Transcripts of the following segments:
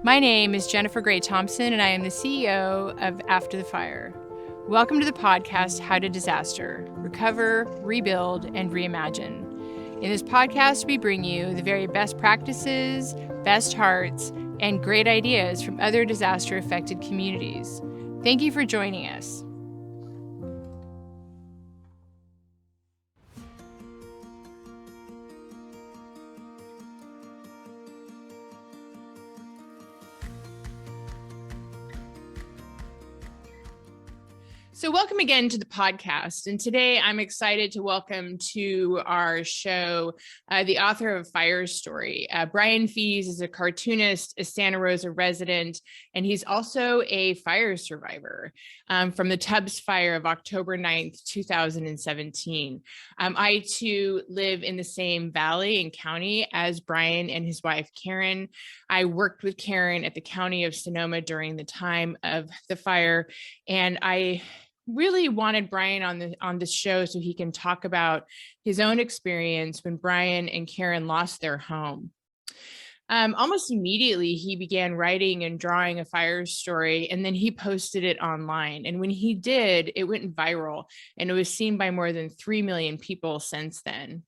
My name is Jennifer Gray Thompson, and I am the CEO of After the Fire. Welcome to the podcast, How to Disaster: Recover, Rebuild, and Reimagine. In this podcast, we bring you the very best practices, best hearts, and great ideas from other disaster-affected communities. Thank you for joining us. So welcome again to the podcast. And today I'm excited to welcome to our show the author of Fire Story. Brain Fies is a cartoonist, a Santa Rosa resident, and he's also a fire survivor from the Tubbs Fire of October 9th, 2017. I too live in the same valley and county as Brian and his wife, Karen. I worked with Karen at the County of Sonoma during the time of the fire, and I really wanted Brian on this show so he can talk about his own experience when Brian and Karen lost their home. Almost immediately, he began writing and drawing a fire story, and then he posted it online. And when he did, it went viral, and it was seen by more than 3 million people since then.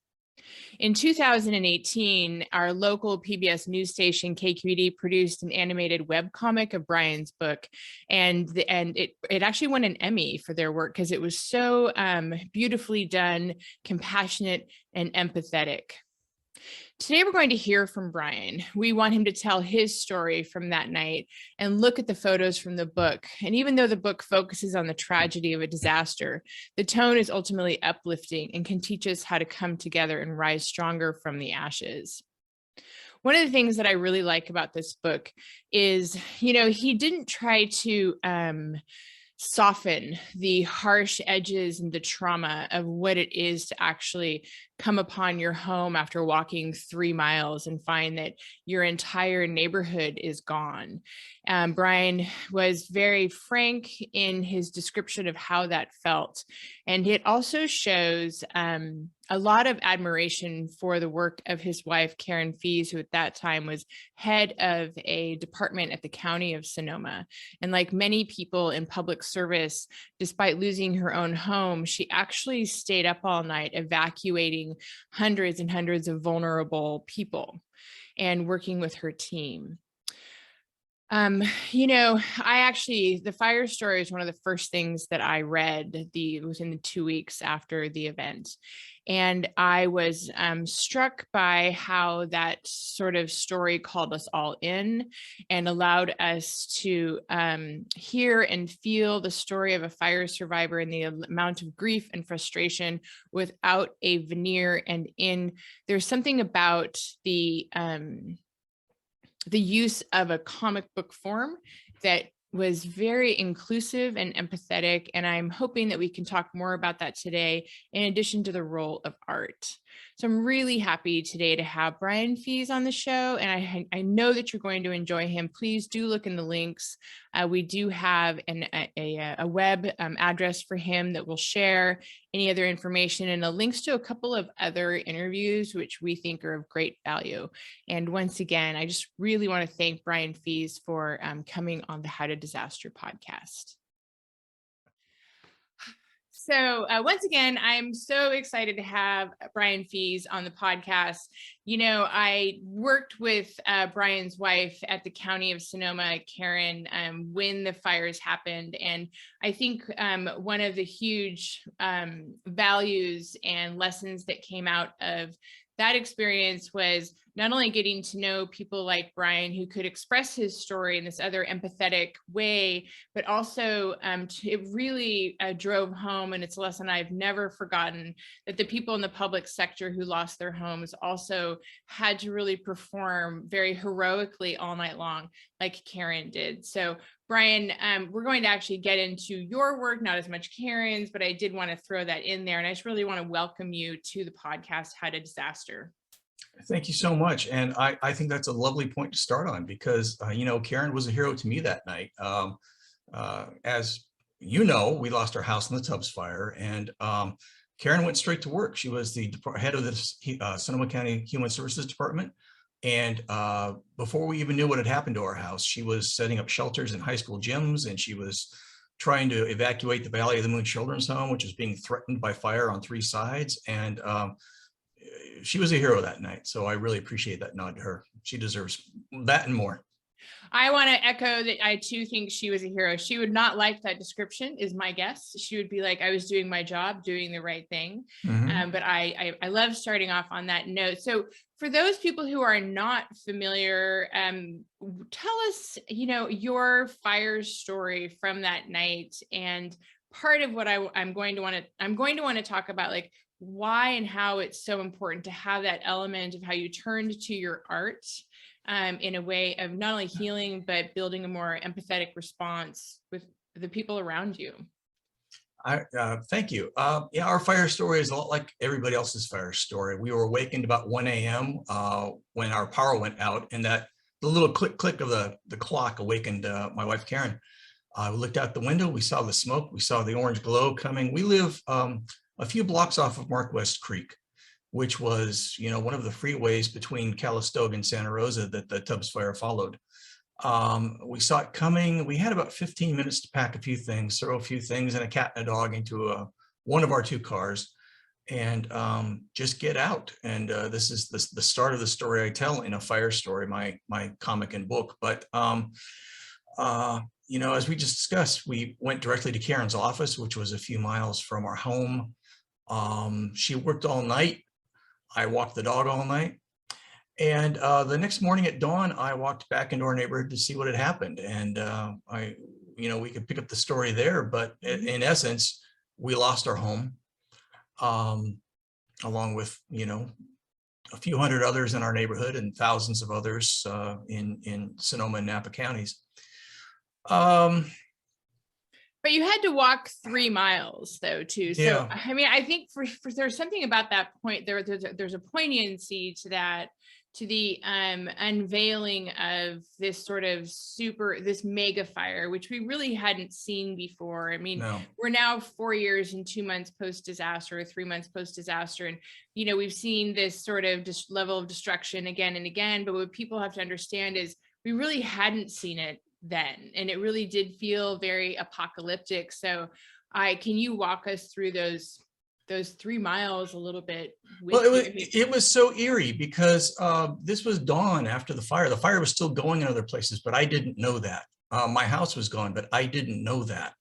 In 2018, our local PBS news station, KQED, produced an animated webcomic of Brian's book, and it actually won an Emmy for their work because it was so beautifully done, compassionate, and empathetic. Today, we're going to hear from Brian. We want him to tell his story from that night and look at the photos from the book. And even though the book focuses on the tragedy of a disaster, the tone is ultimately uplifting and can teach us how to come together and rise stronger from the ashes. One of the things that I really like about this book is, he didn't try to soften the harsh edges and the trauma of what it is to actually come upon your home after walking 3 miles and find that your entire neighborhood is gone. Brian was very frank in his description of how that felt. And it also shows a lot of admiration for the work of his wife, Karen Fies, who at that time was head of a department at the County of Sonoma. And like many people in public service, despite losing her own home, she actually stayed up all night evacuating hundreds and hundreds of vulnerable people and working with her team. The fire story is one of the first things that I read within the 2 weeks after the event. And I was struck by how that sort of story called us all in and allowed us to hear and feel the story of a fire survivor and the amount of grief and frustration without a veneer. And there's something about the use of a comic book form that was very inclusive and empathetic. And I'm hoping that we can talk more about that today, in addition to the role of art. So I'm really happy today to have Brian Fies on the show, and I know that you're going to enjoy him. Please do look in the links. We do have a web address for him that will share any other information and links to a couple of other interviews, which we think are of great value. And once again, I just really want to thank Brian Fies for coming on the How to Disaster podcast. So once again, I'm so excited to have Brian Fies on the podcast. I worked with Brian's wife at the County of Sonoma, Karen, when the fires happened. And I think one of the huge values and lessons that came out of that experience was not only getting to know people like Brian who could express his story in this other empathetic way, but also it really drove home, and it's a lesson I've never forgotten, that the people in the public sector who lost their homes also had to really perform very heroically all night long, like Karen did. So Brian, we're going to actually get into your work, not as much Karen's, but I did want to throw that in there. And I just really want to welcome you to the podcast, How to Disaster. Thank you so much. And I think that's a lovely point to start on because, Karen was a hero to me that night. As you know, we lost our house in the Tubbs fire, and Karen went straight to work. She was the head of the Sonoma County Human Services Department. And before we even knew what had happened to our house, she was setting up shelters in high school gyms, and she was trying to evacuate the Valley of the Moon Children's Home, which was being threatened by fire on 3 sides. And she was a hero that night. So I really appreciate that nod to her. She deserves that and more. I want to echo that. I too think she was a hero. She would not like that description, is my guess. She would be like, I was doing my job, doing the right thing. But I love starting off on that note. So for those people who are not familiar, tell us, your fire story from that night. And part of what I'm going to want to talk about, like, why and how it's so important to have that element of how you turned to your art in a way of not only healing, but building a more empathetic response with the people around you. Thank you. Yeah, our fire story is a lot like everybody else's fire story. We were awakened about 1 a.m. When our power went out, and the little click of the clock awakened my wife, Karen. We looked out the window, we saw the smoke, we saw the orange glow coming. We live a few blocks off of Mark West Creek, which was, one of the freeways between Calistoga and Santa Rosa that the Tubbs fire followed. We saw it coming. We had about 15 minutes to pack a few things, throw a few things and a cat and a dog into one of our 2 cars, and just get out. And this is the start of the story I tell in A Fire Story, my comic and book. But as we just discussed, we went directly to Karen's office, which was a few miles from our home. She worked all night. I walked the dog all night. And the next morning at dawn, I walked back into our neighborhood to see what had happened. And we could pick up the story there, but in essence, we lost our home, along with, a few hundred others in our neighborhood and thousands of others in Sonoma and Napa counties. But you had to walk 3 miles though, too. So, yeah. I mean, I think for there's something about that point, there's a poignancy to that, to the unveiling of this sort of this mega fire, which we really hadn't seen before. I mean, No. We're now 4 years and 2 months post-disaster, 3 months post-disaster. And, we've seen this sort of level of destruction again and again. But what people have to understand is we really hadn't seen it then, and it really did feel very apocalyptic. So can you walk us through those 3 miles a little bit? Well, it was so eerie because this was dawn after the fire. The fire was still going in other places, but I didn't know that. My house was gone, but I didn't know that.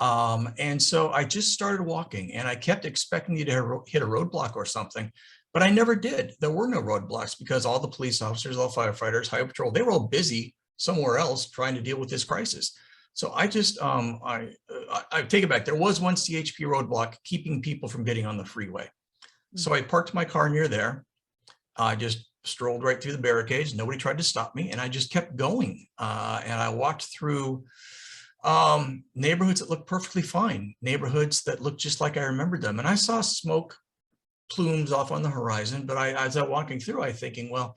And so I just started walking, and I kept expecting you to hit a roadblock or something, but I never did. There were no roadblocks because all the police officers, all firefighters, highway patrol, they were all busy somewhere else trying to deal with this crisis. So I just, I take it back. There was one CHP roadblock keeping people from getting on the freeway. So I parked my car near there. I just strolled right through the barricades. Nobody tried to stop me. And I just kept going. And I walked through neighborhoods that looked perfectly fine, neighborhoods that looked just like I remembered them. And I saw smoke plumes off on the horizon. But as I was walking through, I thinking, well,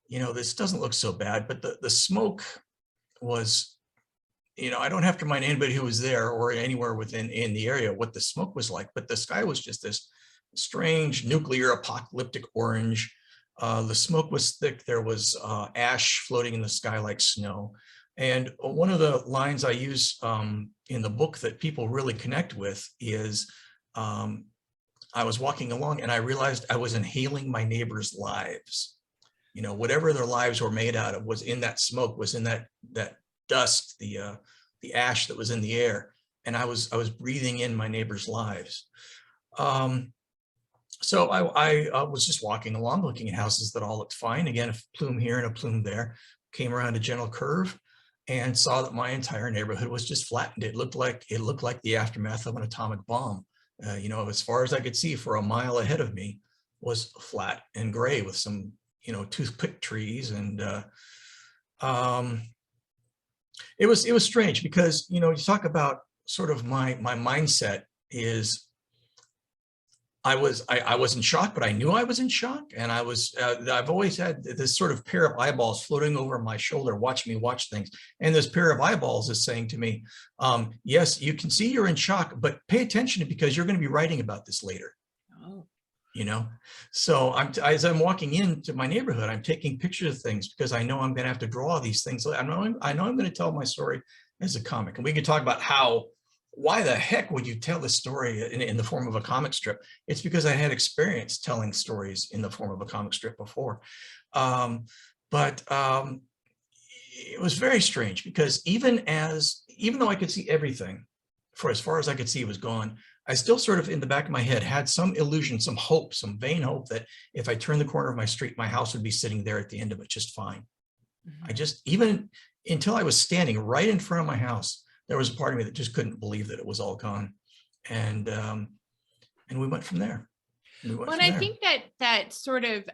this doesn't look so bad. But the smoke was, I don't have to remind anybody who was there or anywhere in the area what the smoke was like, but the sky was just this strange nuclear apocalyptic orange. The smoke was thick. There was ash floating in the sky like snow. And one of the lines I use in the book that people really connect with is, I was walking along and I realized I was inhaling my neighbors' lives. Whatever their lives were made out of was in that smoke, was in that dust, the ash that was in the air, and I was breathing in my neighbors' lives. So I was just walking along, looking at houses that all looked fine. Again, a plume here and a plume there. Came around a gentle curve, and saw that my entire neighborhood was just flattened. It looked like the aftermath of an atomic bomb. As far as I could see, for a mile ahead of me was flat and gray with some toothpick trees. And it was strange because, you talk about sort of my mindset is I was in shock, but I knew I was in shock. And I've always had this sort of pair of eyeballs floating over my shoulder, watching me watch things. And this pair of eyeballs is saying to me, yes, you can see you're in shock, but pay attention because you're going to be writing about this later. Oh. you know? So as I'm walking into my neighborhood, I'm taking pictures of things because I know I'm going to have to draw these things. I know I'm going to tell my story as a comic. And we can talk about why the heck would you tell this story in the form of a comic strip? It's because I had experience telling stories in the form of a comic strip before. But it was very strange because even though I could see everything for as far as I could see was gone, I still sort of in the back of my head had some illusion, some hope, some vain hope that if I turned the corner of my street, my house would be sitting there at the end of it just fine. I just, even until I was standing right in front of my house, there was a part of me that just couldn't believe that it was all gone. And we went from there. Well, and I think that sort of,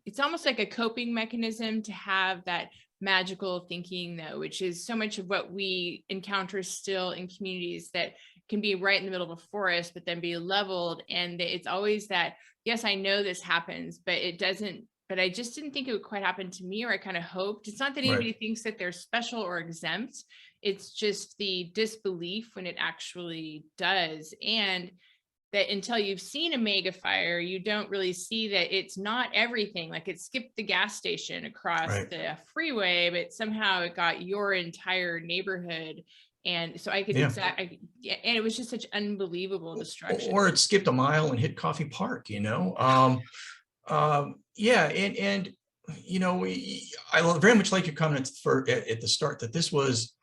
it's almost like a coping mechanism to have that magical thinking, though, which is so much of what we encounter still in communities that can be right in the middle of a forest, but then be leveled. And it's always that, yes, I know this happens, but it doesn't, but I just didn't think it would quite happen to me, or I kind of hoped. It's not that anybody thinks that they're special or exempt. It's just the disbelief when it actually does. And that until you've seen a mega fire, you don't really see that it's not everything. Like it skipped the gas station across the freeway, but somehow it got your entire neighborhood. And so I could and it was just such unbelievable destruction. Or it skipped a mile and hit Coffee Park, you know? And you know, I very much like your comments at the start that this was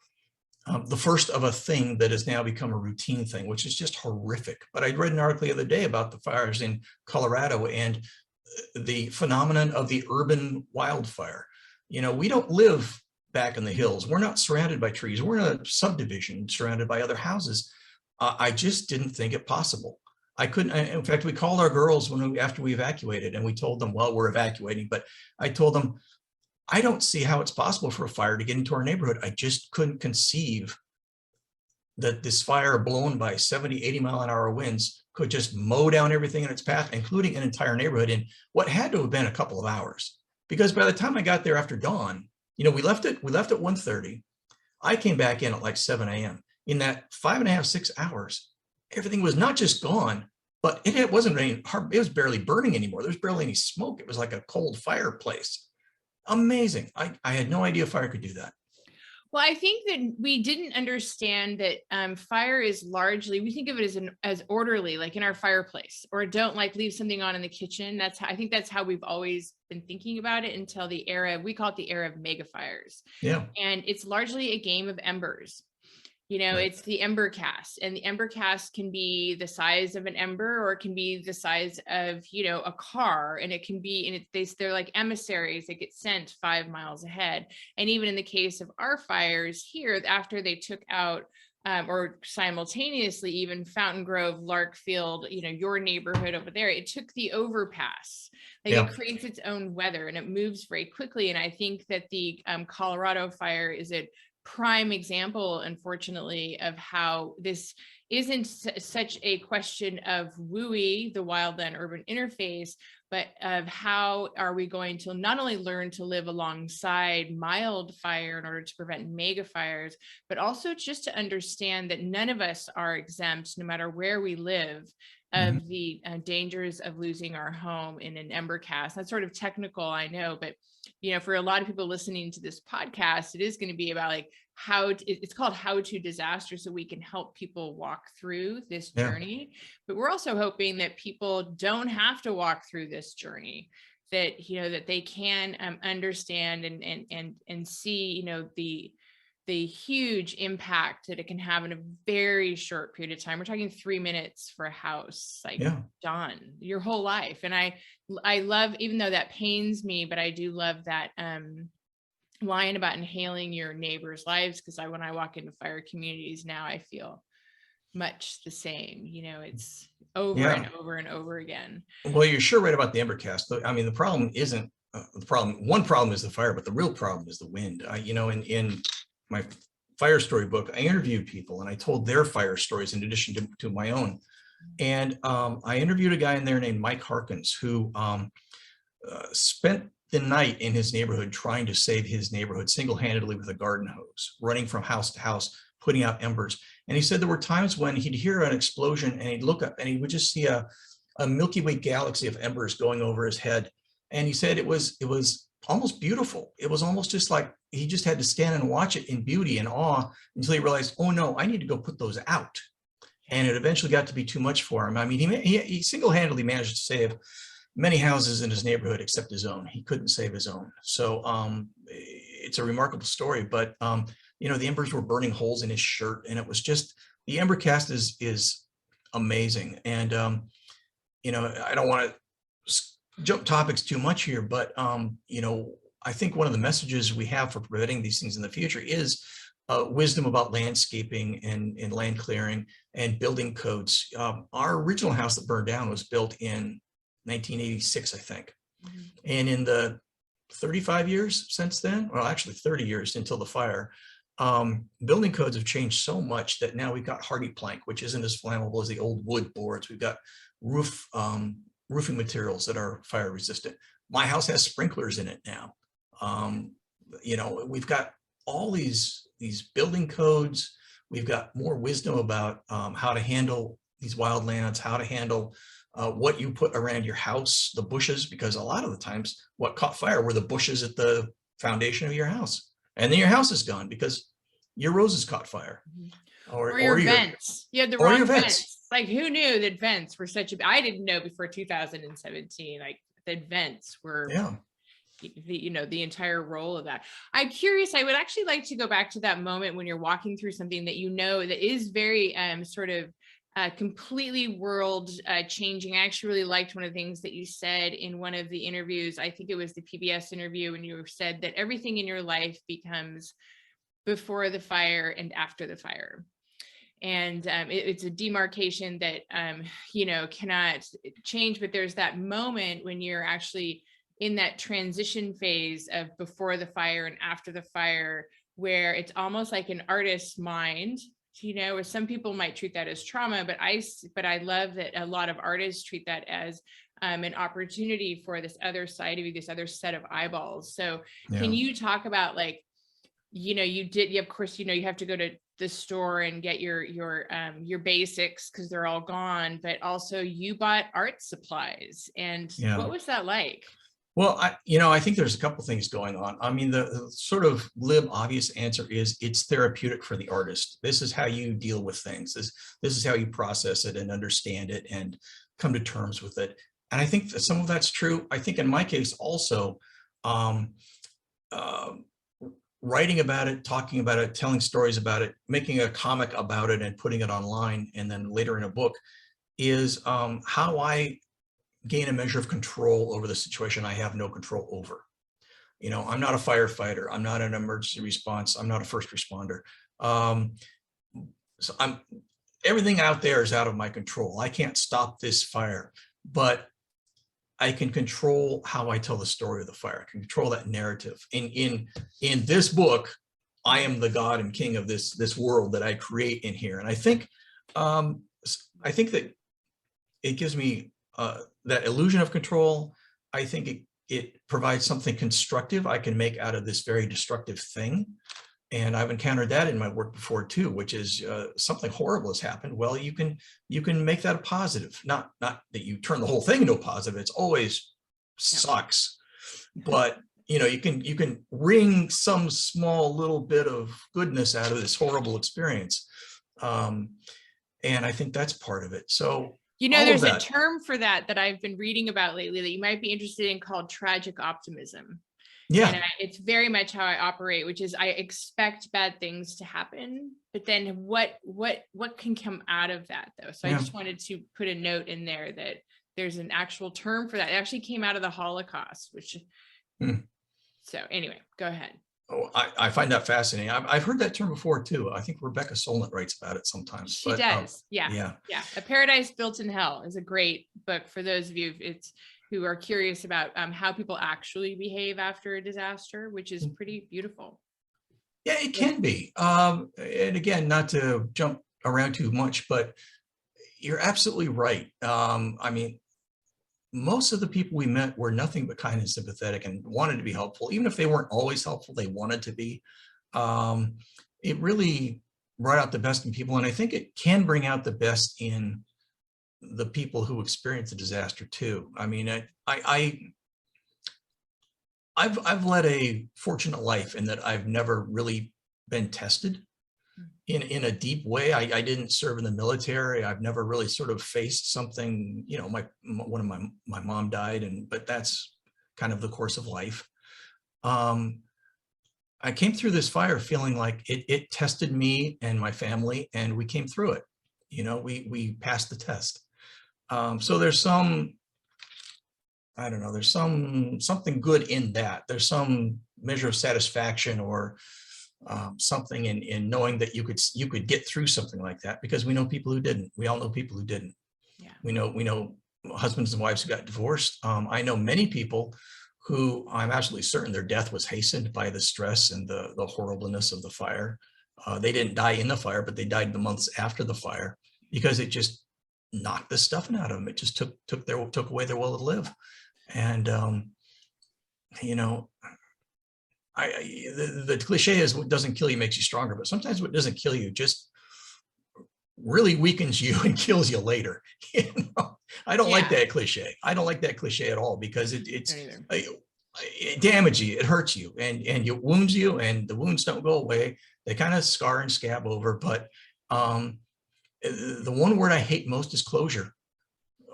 the first of a thing that has now become a routine thing, which is just horrific. But I read an article the other day about the fires in Colorado and the phenomenon of the urban wildfire. You know, we don't live back in the hills. We're not surrounded by trees. We're in a subdivision surrounded by other houses. I just didn't think it possible. I couldn't. In fact, we called our girls after we evacuated, and we told them, well, we're evacuating. But I told them, I don't see how it's possible for a fire to get into our neighborhood. I just couldn't conceive that this fire blown by 70, 80 mile an hour winds could just mow down everything in its path, including an entire neighborhood in what had to have been a couple of hours. Because by the time I got there after dawn, you know, we left at 1:30. I came back in at like 7 a.m. In that 5.5, 6 hours, everything was not just gone, but it wasn't any, it was barely burning anymore. There's barely any smoke. It was like a cold fireplace. Amazing. I had no idea fire could do that. Well, I think that we didn't understand that fire is largely, we think of it as orderly, like in our fireplace, or don't like leave something on in the kitchen. I think that's how we've always been thinking about it until we call it the era of megafires. Yeah. And it's largely a game of embers. You know, it's the ember cast, and the ember cast can be the size of an ember, or it can be the size of, you know, a car, and it can be, and they're like emissaries that get sent 5 miles ahead. And even in the case of our fires here, after they took out or simultaneously even Fountain Grove, Larkfield, you know, your neighborhood over there, it took the overpass. Like it creates its own weather and it moves very quickly. And I think that the Colorado fire is a prime example, unfortunately, of how this isn't such a question of WUI, the wildland urban interface, but of how are we going to not only learn to live alongside mild fire in order to prevent mega fires, but also just to understand that none of us are exempt, no matter where we live, of the dangers of losing our home in an ember cast. That's sort of technical, I know, but you know, for a lot of people listening to this podcast, it is going to be about like it's called How to Disaster, so we can help people walk through this journey. But we're also hoping that people don't have to walk through this journey, that, you know, that they can understand and see, you know, the huge impact that it can have in a very short period of time. We're talking 3 minutes for a house, like done your whole life. And I love, even though that pains me, but I do love that line about inhaling your neighbors' lives. Because when I walk into fire communities now, I feel much the same. You know, it's over and over and over again. Well, you're sure right about the embercast. I mean, the problem isn't the problem. One problem is the fire, but the real problem is the wind. You know, in my fire story book, I interviewed people and I told their fire stories in addition to my own. And I interviewed a guy in there named Mike Harkins, who spent the night in his neighborhood trying to save his neighborhood single-handedly with a garden hose, running from house to house, putting out embers. And he said there were times when he'd hear an explosion and he'd look up and he would just see a a Milky Way galaxy of embers going over his head. And he said it was almost beautiful. It was almost just like he just had to stand and watch it in beauty and awe until he realized, oh no, I need to go put those out. And it eventually got to be too much for him. I mean, he single-handedly managed to save many houses in his neighborhood except his own. He couldn't save his own. So it's a remarkable story, but you know, the embers were burning holes in his shirt, and it was just, the ember cast is amazing. And you know, I don't want to jump topics too much here, but you know, I think one of the messages we have for preventing these things in the future is wisdom about landscaping and land clearing and building codes. Our original house that burned down was built in 1986, I think. Mm-hmm. And in the 35 years since then, well, actually 30 years until the fire, building codes have changed so much that now we've got hardy plank, which isn't as flammable as the old wood boards. We've got roofing materials that are fire resistant. My house has sprinklers in it now. You know, we've got all these building codes. We've got more wisdom about how to handle these wildlands, how to handle what you put around your house, the bushes, because a lot of the times what caught fire were the bushes at the foundation of your house. And then your house is gone because your roses caught fire. Or your vents. You had the wrong vents. Like, who knew that vents were such a, I didn't know before 2017, like that vents were, you know, the entire role of that. I'm curious, I would actually like to go back to that moment when you're walking through something that you know that is very sort of completely world changing. I actually really liked one of the things that you said in one of the interviews. I think it was the PBS interview, when you said that everything in your life becomes before the fire and after the fire. And it's a demarcation that, you know, cannot change, but there's that moment when you're actually in that transition phase of before the fire and after the fire, where it's almost like an artist's mind, you know, or some people might treat that as trauma, but I love that a lot of artists treat that as an opportunity for this other side of you, this other set of eyeballs. So can you talk about, like, you know, of course, you know, you have to go to the store and get your basics because they're all gone, but also you bought art supplies. And what was that like? Well, I think there's a couple things going on. I mean, the sort of glib, obvious answer is it's therapeutic for the artist. This is how you deal with things. This is how you process it and understand it and come to terms with it. And I think that some of that's true. I think in my case also, writing about it, talking about it, telling stories about it, making a comic about it and putting it online, and then later in a book, is how I gain a measure of control over the situation I have no control over. You know, I'm not a firefighter. I'm not an emergency response. I'm not a first responder. So everything out there is out of my control. I can't stop this fire, but I can control how I tell the story of the fire. I can control that narrative. In this book, I am the God and King of this world that I create in here. And I think that it gives me that illusion of control. I think it provides something constructive I can make out of this very destructive thing. And I've encountered that in my work before too, which is something horrible has happened. Well, you can make that a positive. Not that you turn the whole thing into a positive. It's always sucks, but you know, you can wring some small little bit of goodness out of this horrible experience. And I think that's part of it. So, you know, there's a term for that I've been reading about lately that you might be interested in, called tragic optimism. Yeah. And it's very much how I operate, which is I expect bad things to happen, but then what can come out of that though? So I just wanted to put a note in there that there's an actual term for that. It actually came out of the Holocaust, which, so anyway, go ahead. Oh, I find that fascinating. I've heard that term before too. I think Rebecca Solnit writes about it sometimes. She does. Yeah. A Paradise Built in Hell is a great book for those of you who are curious about how people actually behave after a disaster, which is pretty beautiful. Yeah, it can be. And again, not to jump around too much, but you're absolutely right. I mean, most of the people we met were nothing but kind and sympathetic and wanted to be helpful. Even if they weren't always helpful, they wanted to be. It really brought out the best in people. And I think it can bring out the best in the people who experience the disaster too. I mean, I've led a fortunate life in that I've never really been tested in a deep way. I didn't serve in the military. I've never really sort of faced something, you know, one of my mom died, but that's kind of the course of life. I came through this fire feeling like it tested me and my family, and we came through it. You know, we passed the test. So there's some, I don't know, there's something good in that. There's some measure of satisfaction or something in knowing that you could get through something like that, because we know people who didn't. We all know people who didn't. Yeah. We know husbands and wives who got divorced. I know many people who I'm absolutely certain their death was hastened by the stress and the horribleness of the fire. They didn't die in the fire, but they died the months after the fire because it just knocked the stuffing out of them. It just took away their will to live. And you know, the cliche is what doesn't kill you makes you stronger, but sometimes what doesn't kill you just really weakens you and kills you later. You know? I don't like that cliche. I don't like that cliche at all, because it damages you, it hurts you, and it wounds you, and the wounds don't go away. They kind of scar and scab over. But the one word I hate most is closure.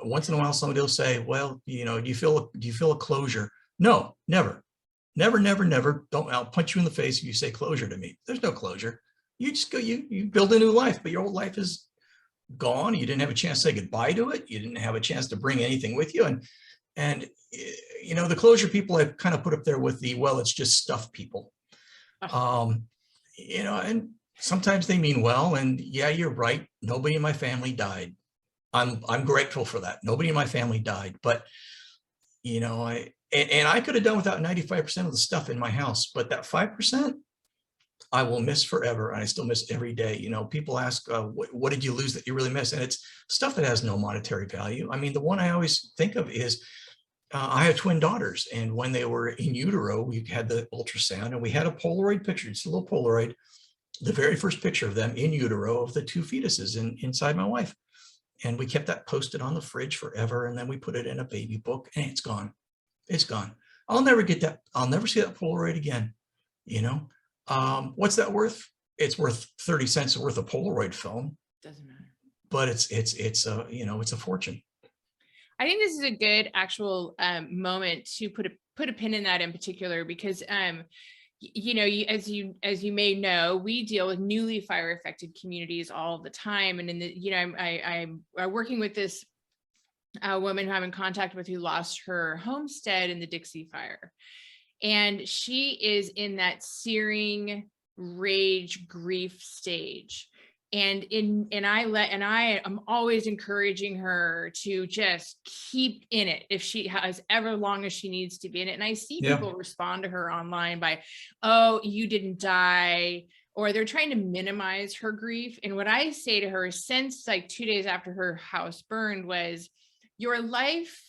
Once in a while, somebody will say, well, you know, do you feel a closure? No, never. Never, never, never. I'll punch you in the face if you say closure to me. There's no closure. You just go, you build a new life, but your old life is gone. You didn't have a chance to say goodbye to it. You didn't have a chance to bring anything with you. And you know, the closure people I've kind of put up there with the, well, it's just stuff people. You know, and sometimes they mean well, and yeah, you're right. Nobody in my family died. I'm grateful for that. Nobody in my family died, but you know, I could have done without 95% of the stuff in my house, but that 5% I will miss forever. And I still miss every day. You know, people ask, what did you lose that you really miss? And it's stuff that has no monetary value. I mean, the one I always think of is, I have twin daughters, and when they were in utero, we had the ultrasound, and we had a Polaroid picture. It's a little Polaroid, the very first picture of them in utero of the two fetuses inside my wife. And we kept that posted on the fridge forever. And then we put it in a baby book, and it's gone. It's gone. I'll never get that. I'll never see that Polaroid again. You know, what's that worth? It's worth 30 cents worth of Polaroid film. Doesn't matter. But it's you know, it's a fortune. I think this is a good actual moment to put a pin in that in particular, because you know, as you may know, we deal with newly fire affected communities all the time. And you know, I'm working with this woman who I'm in contact with, who lost her homestead in the Dixie Fire. And she is in that searing rage grief stage. And I am always encouraging her to just keep in it if she has ever long as she needs to be in it. And I see people respond to her online by, oh, you didn't die, or they're trying to minimize her grief. And what I say to her since like 2 days after her house burned was, your life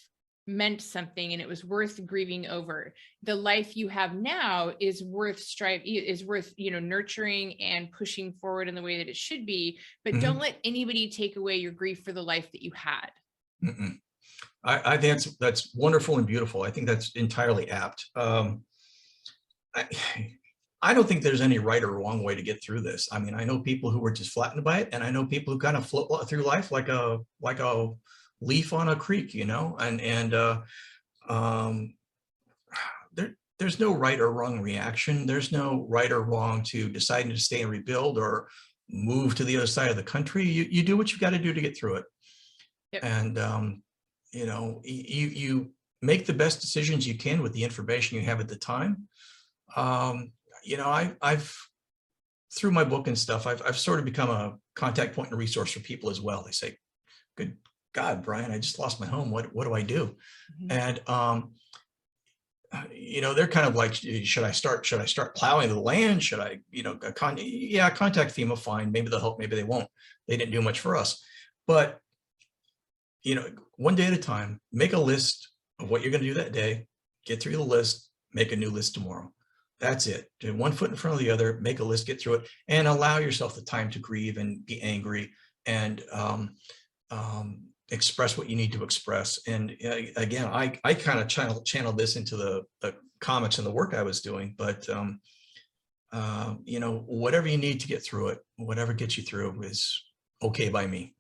meant something and it was worth grieving over. The life you have now is worth you know, nurturing and pushing forward in the way that it should be, but don't let anybody take away your grief for the life that you had. I think that's wonderful and beautiful. I think that's entirely apt. I don't think there's any right or wrong way to get through this. I mean, I know people who were just flattened by it, and I know people who kind of float through life like a leaf on a creek, you know, and there's no right or wrong reaction. There's no right or wrong to deciding to stay and rebuild or move to the other side of the country. You do what you've got to do to get through it. And you know, you make the best decisions you can with the information you have at the time. You know, I've through my book and stuff, I've sort of become a contact point and resource for people as well. They say, good God, Brian, I just lost my home. What do I do? And you know, they're kind of like, should I start plowing the land? Should I, you know, contact FEMA, fine. Maybe they'll help, maybe they won't. They didn't do much for us. But, you know, one day at a time, make a list of what you're going to do that day, get through the list, make a new list tomorrow. That's it. Do one foot in front of the other, make a list, get through it, and allow yourself the time to grieve and be angry and express what you need to express. And again, I kind of channeled this into the comics and the work I was doing, but you know, whatever you need to get through it, whatever gets you through is okay by me.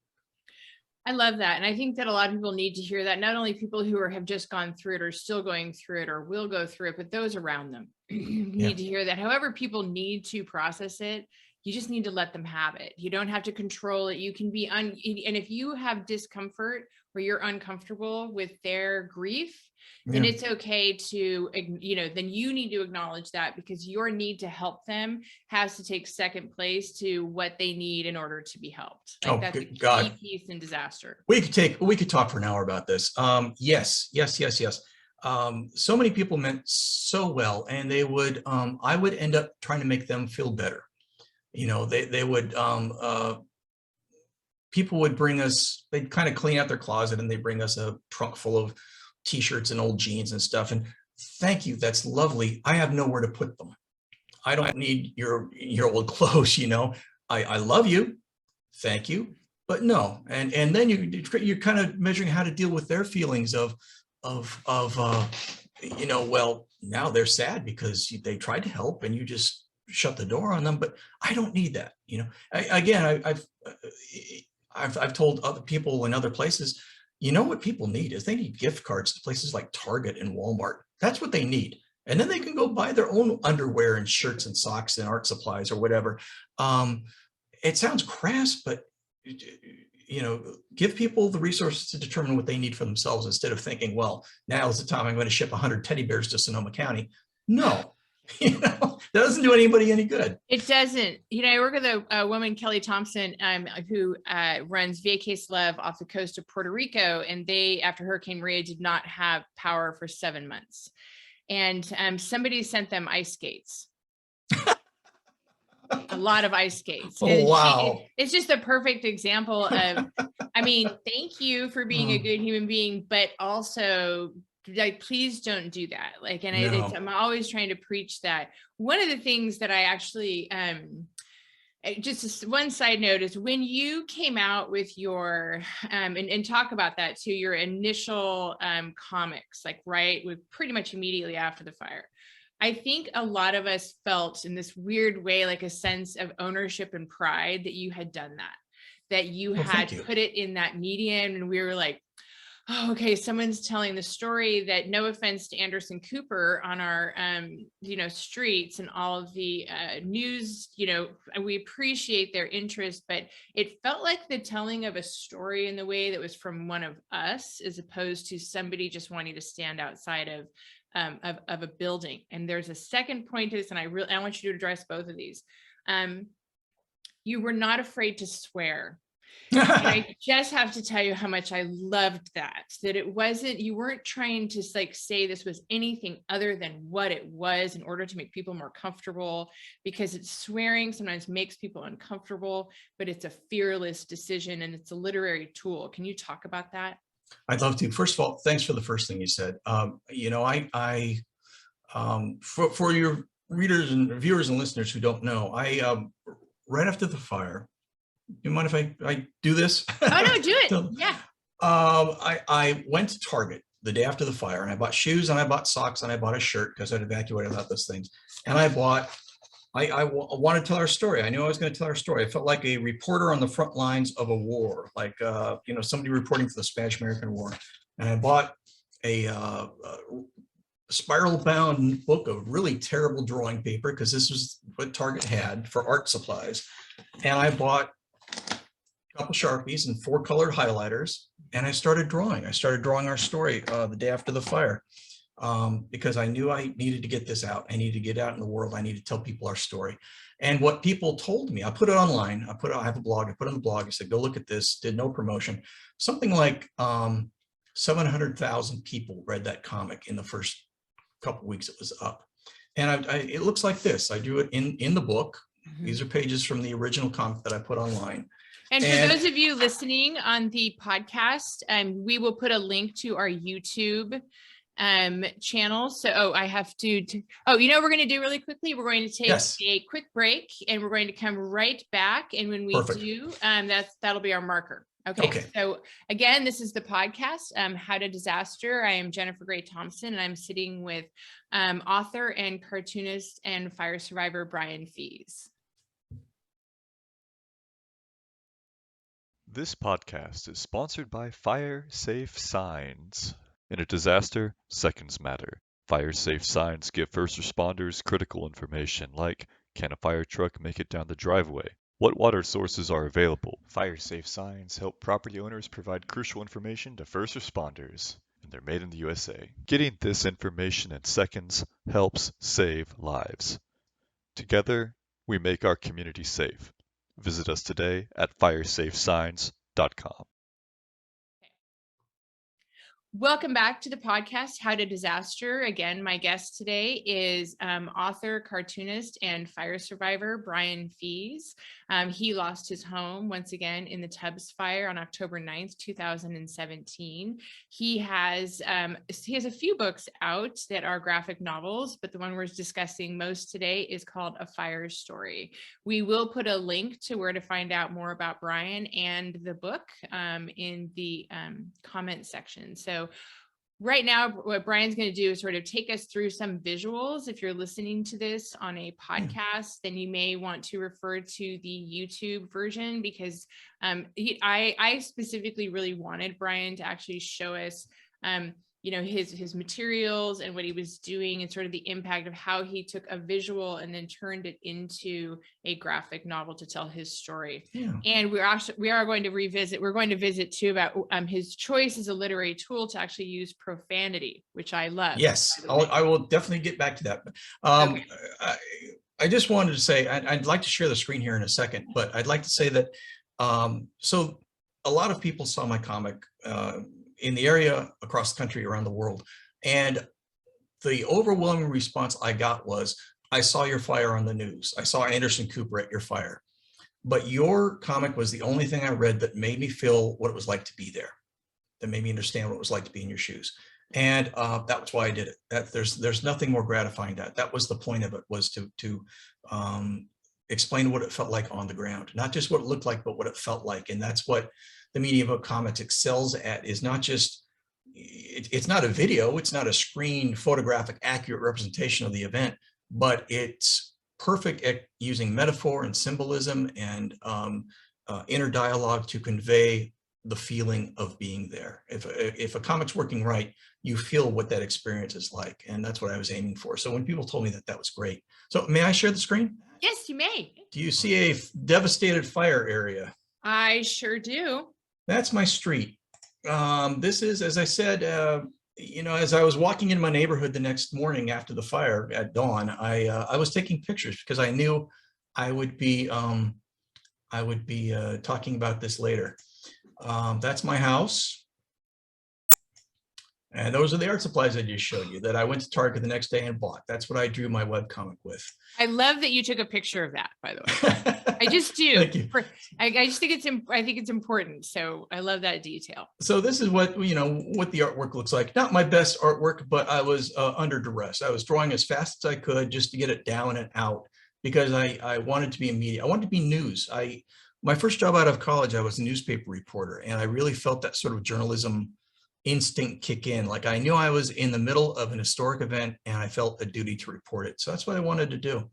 I love that. And I think that a lot of people need to hear that. Not only people who have just gone through it or still going through it or will go through it, but those around them need to hear that. However, people need to process it. You just need to let them have it. You don't have to control it. You can be and if you have discomfort or you're uncomfortable with their grief, then it's okay to, you know, then you need to acknowledge that, because your need to help them has to take second place to what they need in order to be helped. Like that's a key piece in disaster. We could talk for an hour about this. Yes. So many people meant so well, and they would, I would end up trying to make them feel better. You know, they would, people would bring us, they'd kind of clean out their closet and they bring us a trunk full of t-shirts and old jeans and stuff. And thank you, that's lovely. I have nowhere to put them. I don't need your old clothes, you know. I love you, thank you, but no. And then you're kind of measuring how to deal with their feelings of you know, well, now they're sad because they tried to help and you just shut the door on them. But I don't need that, you know. I've told other people in other places, you know, what people need is they need gift cards to places like Target and Walmart. That's what they need. And then they can go buy their own underwear and shirts and socks and art supplies or whatever. It sounds crass, but you know, give people the resources to determine what they need for themselves, instead of thinking, well, now is the time I'm going to ship 100 teddy bears to Sonoma County. No, you know, that doesn't do anybody any good. It doesn't. You know, I work with a woman, Kelly Thompson, who runs VK's Love off the coast of Puerto Rico, and they, after Hurricane Maria, did not have power for 7 months, and somebody sent them ice skates. A lot of ice skates. Oh, wow. It's just a perfect example of, I mean, thank you for being a good human being, but also, like, please don't do that. Like, and I'm always trying to preach that. One of the things that I actually, just one side note, is when you came out with your, and talk about that too, your initial comics, like with pretty much immediately after the fire. I think a lot of us felt in this weird way, like a sense of ownership and pride that you had done that you had put it in that medium. And we were like, oh, okay, someone's telling the story that, no offense to Anderson Cooper on our, you know, streets and all of the news, you know, we appreciate their interest, but it felt like the telling of a story in the way that was from one of us, as opposed to somebody just wanting to stand outside of a building. And there's a second point to this, and I want you to address both of these. You were not afraid to swear. And I just have to tell you how much I loved that it wasn't, you weren't trying to like say this was anything other than what it was in order to make people more comfortable, because it's swearing sometimes makes people uncomfortable, but it's a fearless decision and it's a literary tool. Can you talk about that? I'd love to. First of all, thanks for the first thing you said. You know, for your readers and viewers and listeners who don't know, right after the fire, you mind if I do this? Oh, no, do it. So, yeah. I went to Target the day after the fire, and I bought shoes and I bought socks and I bought a shirt because I'd evacuated about those things. And I wanted to tell our story. I knew I was going to tell our story. I felt like a reporter on the front lines of a war, like, you know, somebody reporting for the Spanish-American War. And I bought a spiral-bound book of really terrible drawing paper, because this was what Target had for art supplies. And I bought a couple Sharpies and 4 colored highlighters, and I started drawing. I started drawing our story the day after the fire. Because I knew I needed to get this out. I needed to get out in the world. I need to tell people our story. And what people told me, I put it online. I have a blog. I put it on the blog. I said, go look at this. Did no promotion. Something like 700,000 people read that comic in the first couple weeks it was up. And it looks like this. I do it in the book. Mm-hmm. These are pages from the original comic that I put online. And for those of you listening on the podcast, we will put a link to our YouTube channel. So I have to you know what we're going to do really quickly? We're going to take a quick break, and we're going to come right back. And when we do, that'll be our marker. Okay, Okay. so again, this is the podcast, How to Disaster. I am Jennifer Gray Thompson, and I'm sitting with author and cartoonist and fire survivor Brain Fies. This podcast is sponsored by Fire Safe Signs. In a disaster, seconds matter. Fire safe signs give first responders critical information like, can a fire truck make it down the driveway? What water sources are available? Fire safe signs help property owners provide crucial information to first responders, and they're made in the USA. Getting this information in seconds helps save lives. Together, we make our community safe. Visit us today at firesafesigns.com. Welcome back to the podcast, How to Disaster. Again, my guest today is author, cartoonist, and fire survivor Brain Fies. He lost his home once again in the Tubbs fire on October 9th, 2017. He has a few books out that are graphic novels, but the one we're discussing most today is called A Fire Story. We will put a link to where to find out more about Brian and the book in the comment section. So right now, what Brian's going to do is sort of take us through some visuals. If you're listening to this on a podcast, then you may want to refer to the YouTube version, because I specifically really wanted Brian to actually show us his materials and what he was doing, and sort of the impact of how he took a visual and then turned it into a graphic novel to tell his story. Yeah. And we're going to visit too about his choice as a literary tool to actually use profanity, which I love. Yes, I will definitely get back to that. Okay. I just wanted to say, I'd like to share the screen here in a second, but I'd like to say that, so a lot of people saw my comic in the area, across the country, around the world. And the overwhelming response I got was, I saw your fire on the news. I saw Anderson Cooper at your fire. But your comic was the only thing I read that made me feel what it was like to be there, that made me understand what it was like to be in your shoes. And that's why I did it. There's nothing more gratifying. That was the point of it, was to explain what it felt like on the ground, not just what it looked like, but what it felt like. And that's what the medium of comics excels at, is not just, it's not a video, it's not a screen photographic accurate representation of the event, but it's perfect at using metaphor and symbolism and inner dialogue to convey the feeling of being there. If a comic's working right, you feel what that experience is like, and that's what I was aiming for. So when people told me that was great. So may I share the screen? Yes, you may. Do you see a devastated fire area? I sure do. That's my street. This is, as I said, as I was walking in my neighborhood the next morning after the fire at dawn, I was taking pictures because I knew I would be talking about this later. That's my house. And those are the art supplies I just showed you that I went to Target the next day and bought. That's what I drew my webcomic with. I love that you took a picture of that, by the way. I just do. Thank you. I just think it's important. So I love that detail. So this is what the artwork looks like. Not my best artwork, but I was under duress. I was drawing as fast as I could just to get it down and out, because I wanted to be immediate. I wanted to be news. My first job out of college, I was a newspaper reporter, and I really felt that sort of journalism instinct kick in. Like, I knew I was in the middle of an historic event and I felt a duty to report it. So that's what I wanted to do.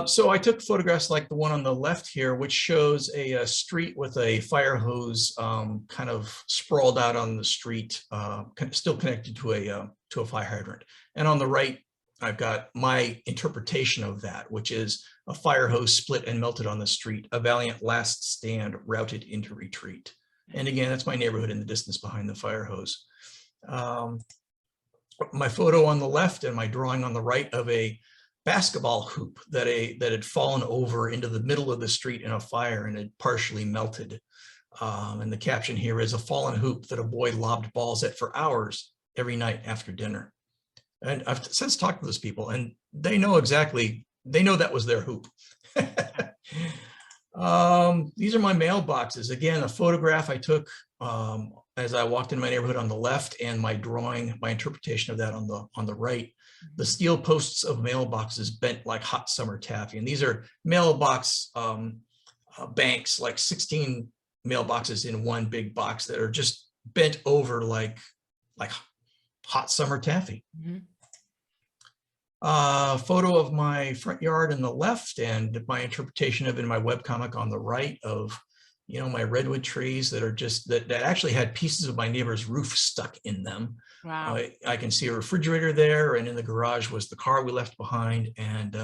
So I took photographs like the one on the left here, which shows a street with a fire hose kind of sprawled out on the street, still connected to a fire hydrant. And on the right, I've got my interpretation of that, which is a fire hose split and melted on the street, a valiant last stand routed into retreat. And again, that's my neighborhood in the distance behind the fire hose. My photo on the left and my drawing on the right of a basketball hoop that had fallen over into the middle of the street in a fire and had partially melted. And the caption here is, a fallen hoop that a boy lobbed balls at for hours every night after dinner. And I've since talked to those people, and they know that was their hoop. These are my mailboxes. Again, a photograph I took as I walked in my neighborhood on the left, and my drawing, my interpretation of that on the right. The steel posts of mailboxes bent like hot summer taffy. And these are mailbox banks, like 16 mailboxes in one big box that are just bent over like hot summer taffy. Mm-hmm. Photo of my front yard on the left, and my interpretation of it in my webcomic on the right of, you know, my redwood trees that are just that actually had pieces of my neighbor's roof stuck in them. Wow. I can see a refrigerator there, and in the garage was the car we left behind, and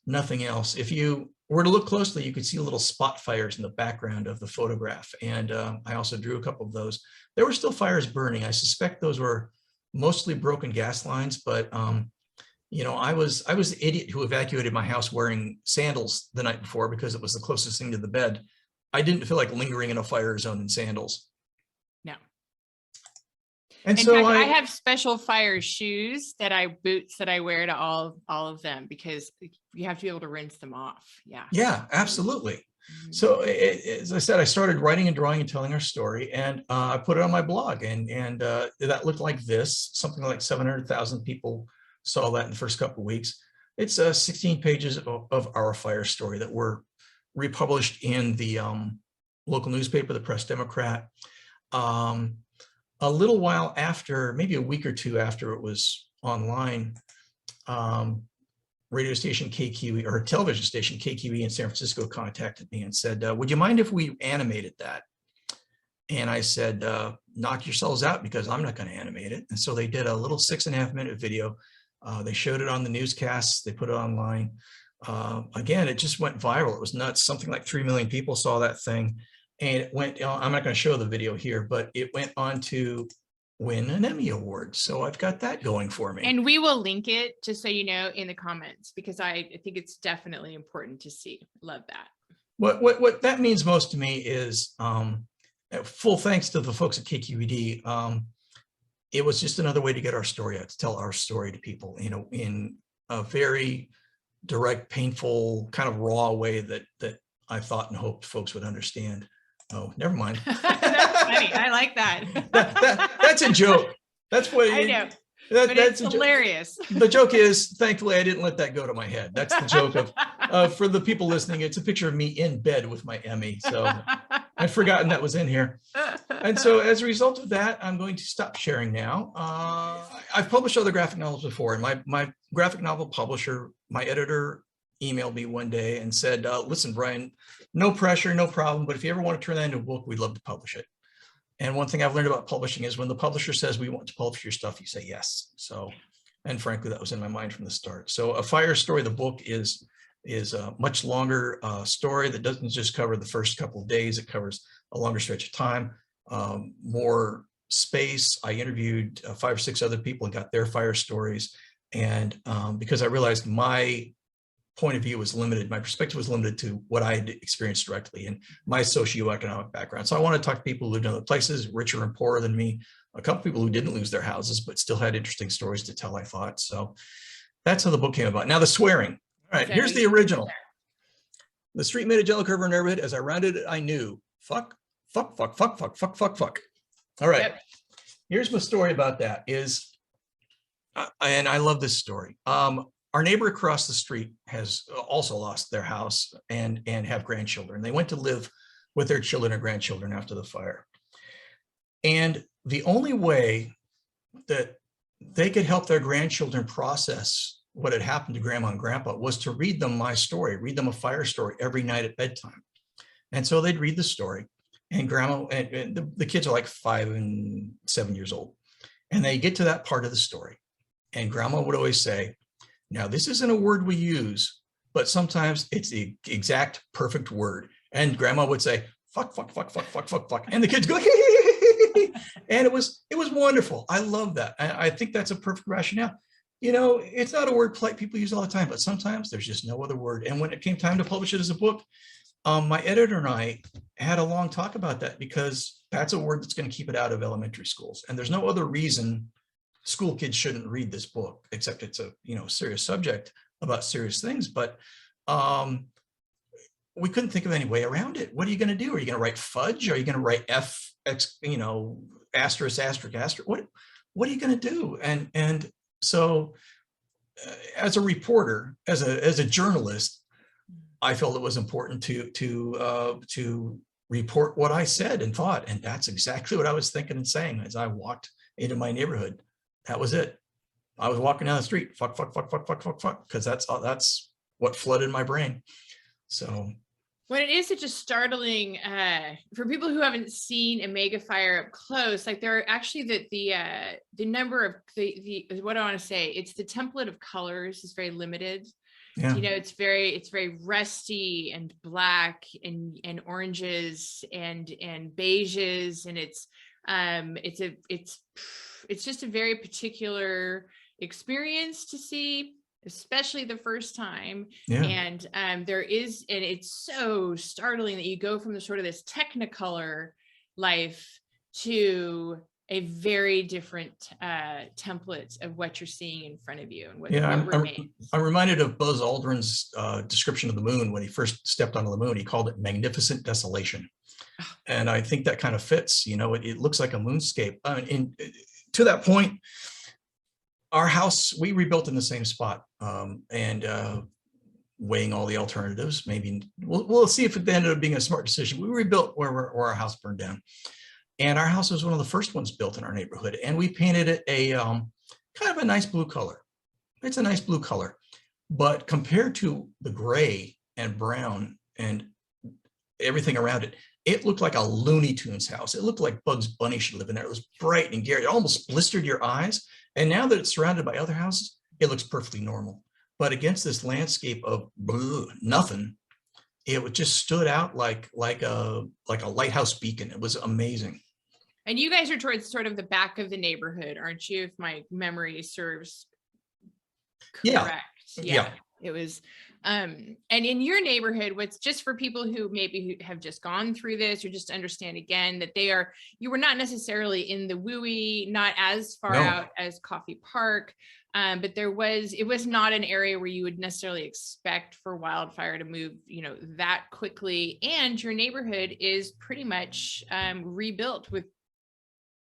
nothing else. If you were to look closely, you could see little spot fires in the background of the photograph, and I also drew a couple of those. There were still fires burning. I suspect those were mostly broken gas lines, but you know, I was the idiot who evacuated my house wearing sandals the night before because it was the closest thing to the bed. I didn't feel like lingering in a fire zone in sandals. No. And in so fact, I have special fire shoes boots that I wear to all of them, because you have to be able to rinse them off. Yeah. Yeah, absolutely. Mm-hmm. So as I said, I started writing and drawing and telling our story, and I put it on my blog, and that looked like this. Something like 700,000 people saw that in the first couple of weeks. It's 16 pages of our fire story that were republished in the local newspaper, the Press Democrat. A little while after, maybe a week or two after it was online, radio station KQE, or television station KQE in San Francisco, contacted me and said, would you mind if we animated that? And I said, knock yourselves out, because I'm not going to animate it. And so they did a little 6.5-minute video. They showed it on the newscasts. They put it online. Again, it just went viral. It was nuts. Something like 3 million people saw that thing. And it went, I'm not going to show the video here, but it went on to win an Emmy Award. So I've got that going for me. And we will link it, just so you know, in the comments, because I think it's definitely important to see. Love that. What that means most to me is full thanks to the folks at KQED. It was just another way to get our story out, to tell our story to people, you know, in a very direct, painful, kind of raw way that I thought and hoped folks would understand. Oh, never mind. That's funny. I like that. That's a joke. That's what I know. But it's hilarious. The joke is, thankfully, I didn't let that go to my head. That's the joke of, for the people listening, it's a picture of me in bed with my Emmy. So I'd forgotten that was in here. And so as a result of that, I'm going to stop sharing now. I've published other graphic novels before, and my graphic novel publisher, my editor, emailed me one day and said, listen, Brian, no pressure, no problem, but if you ever want to turn that into a book, we'd love to publish it. And one thing I've learned about publishing is when the publisher says we want to publish your stuff, you say yes. So, and frankly, that was in my mind from the start. So A Fire Story, the book, is a much longer story that doesn't just cover the first couple of days. It covers a longer stretch of time, more space. I interviewed 5 or 6 other people and got their fire stories. And because I realized my point of view was limited, my perspective was limited to what I had experienced directly and my socioeconomic background. So I want to talk to people who lived in other places, richer and poorer than me, a couple people who didn't lose their houses, but still had interesting stories to tell, I thought. So that's how the book came about. Now the swearing. All right, here's the original. The street made a jello curve in our neighborhood. As I rounded it, I knew. Fuck, fuck, fuck, fuck, fuck, fuck, fuck, fuck. All right. Yep. Here's my story about that is, and I love this story. Our neighbor across the street has also lost their house and have grandchildren. They went to live with their children and grandchildren after the fire. And the only way that they could help their grandchildren process what had happened to grandma and grandpa was to read them my story, read them a fire story every night at bedtime. And so they'd read the story, and grandma and the kids are like 5 and 7 years old. And they get to that part of the story. And grandma would always say, now, this isn't a word we use, but sometimes it's the exact perfect word. And grandma would say, fuck, fuck, fuck, fuck, fuck, fuck, fuck. And the kids go, and it was wonderful. I love that. I think that's a perfect rationale. You know, it's not a word polite people use all the time, but sometimes there's just no other word. And when it came time to publish it as a book, my editor and I had a long talk about that, because that's a word that's going to keep it out of elementary schools. And there's no other reason school kids shouldn't read this book, except it's a, you know, serious subject about serious things. But we couldn't think of any way around it. What are you going to do? Are you going to write fudge? Are you going to write F, X, you know, asterisk, asterisk, asterisk? What are you going to do? And so as a reporter, as a journalist, I felt it was important to report what I said and thought. And that's exactly what I was thinking and saying as I walked into my neighborhood. That was it. I was walking down the street, fuck, because that's what flooded my brain. So when it is such a startling, for people who haven't seen a megafire up close, like there are actually the number of what I want to say, it's the template of colors is very limited. yeah. You know, it's very rusty and black and oranges and beiges, and it's just a very particular experience to see, especially the first time. Yeah. And it's so startling that you go from the sort of this technicolor life to a very different template of what you're seeing in front of you and what remains. I'm reminded of Buzz Aldrin's description of the moon when he first stepped onto the moon. He called it magnificent desolation. And I think that kind of fits, you know, it looks like a moonscape. To that point, our house, we rebuilt in the same spot, and weighing all the alternatives, maybe we'll see if it ended up being a smart decision. We rebuilt where our house burned down. And our house was one of the first ones built in our neighborhood. And we painted it a kind of a nice blue color. It's a nice blue color. But compared to the gray and brown and everything around it, it looked like a Looney Tunes house. It looked like Bugs Bunny should live in there. It was bright and garish. It almost blistered your eyes. And now that it's surrounded by other houses, it looks perfectly normal. But against this landscape of nothing, it just stood out like a lighthouse beacon. It was amazing. And you guys are towards sort of the back of the neighborhood, aren't you? If my memory serves correct. Yeah. It was, and in your neighborhood, what's just for people who maybe have just gone through this or just understand again that you were not necessarily in the wooey, not as far out as Coffee Park, but it was not an area where you would necessarily expect for wildfire to move, you know, that quickly. And your neighborhood is pretty much rebuilt with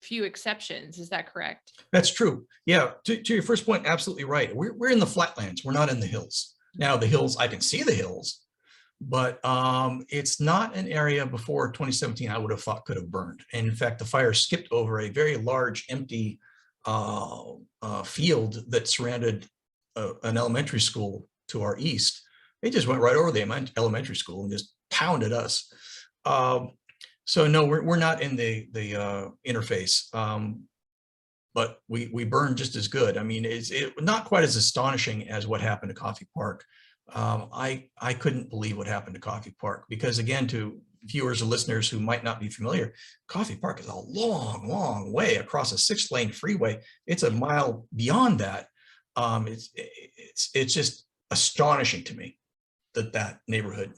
few exceptions. Is that correct? That's true. Yeah. To your first point, absolutely right. We're in the flatlands. We're not in the hills. Now the hills, I can see the hills, but it's not an area before 2017 I would have thought could have burned. And in fact, the fire skipped over a very large empty field that surrounded an elementary school to our east. It just went right over the elementary school and just pounded us. So no, we're not in the interface, but we burned just as good. I mean, it's not quite as astonishing as what happened to Coffee Park. I couldn't believe what happened to Coffee Park because, again, to viewers or listeners who might not be familiar, Coffee Park is a long, long way across a 6-lane freeway. It's a mile beyond that. It's just astonishing to me that neighborhood,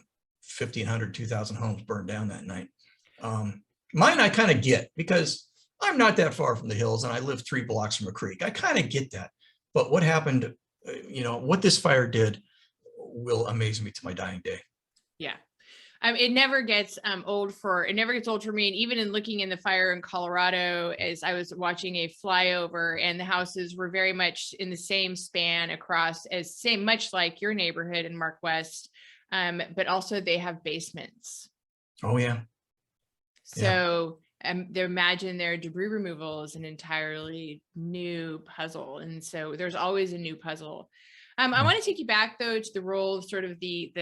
1,500, 2,000 homes burned down that night. Mine I kind of get because I'm not that far from the hills and I live 3 blocks from a creek. I kind of get that. But what happened, you know, what this fire did will amaze me to my dying day. Yeah. It never gets old for me. And even in looking in the fire in Colorado, as I was watching a flyover and the houses were very much in the same span across much like your neighborhood in Mark West. But also they have basements. Oh yeah. So imagine their debris removal is an entirely new puzzle. And so there's always a new puzzle. I want to take you back though to the role of sort of the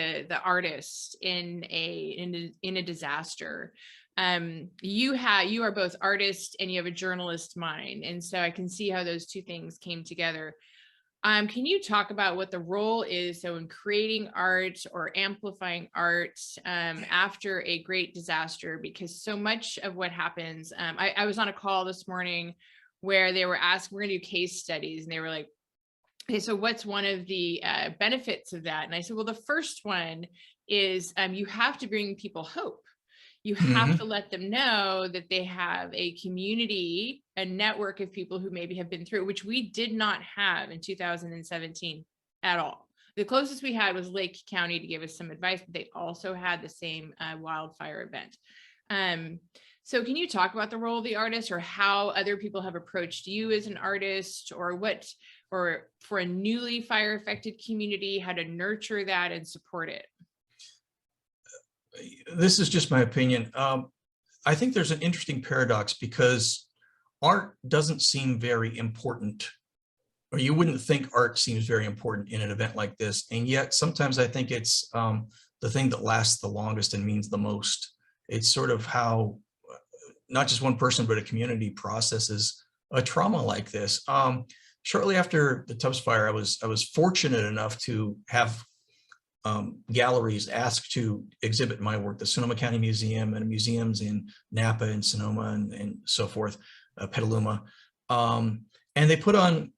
artist in a disaster. You are both artist and you have a journalist mind. And so I can see how those two things came together. Can you talk about what the role is in creating art or amplifying art after a great disaster? Because so much of what happens, I was on a call this morning where they were asked, we're going to do case studies, and they were like, okay, so what's one of the benefits of that? And I said, well, the first one is you have to bring people hope. You have to let them know that they have a community, a network of people who maybe have been through it, which we did not have in 2017 at all. The closest we had was Lake County to give us some advice, but they also had the same wildfire event. So can you talk about the role of the artist or how other people have approached you as an artist, or for a newly fire affected community, how to nurture that and support it? this is just my opinion. I think there's an interesting paradox because art doesn't seem very important, or you wouldn't think art seems very important in an event like this. And yet sometimes I think it's the thing that lasts the longest and means the most. It's sort of how not just one person, but a community processes a trauma like this. Shortly after the Tubbs fire, I was fortunate enough to have galleries asked to exhibit my work, the Sonoma County Museum and museums in Napa and Sonoma and so forth, Petaluma. And they put on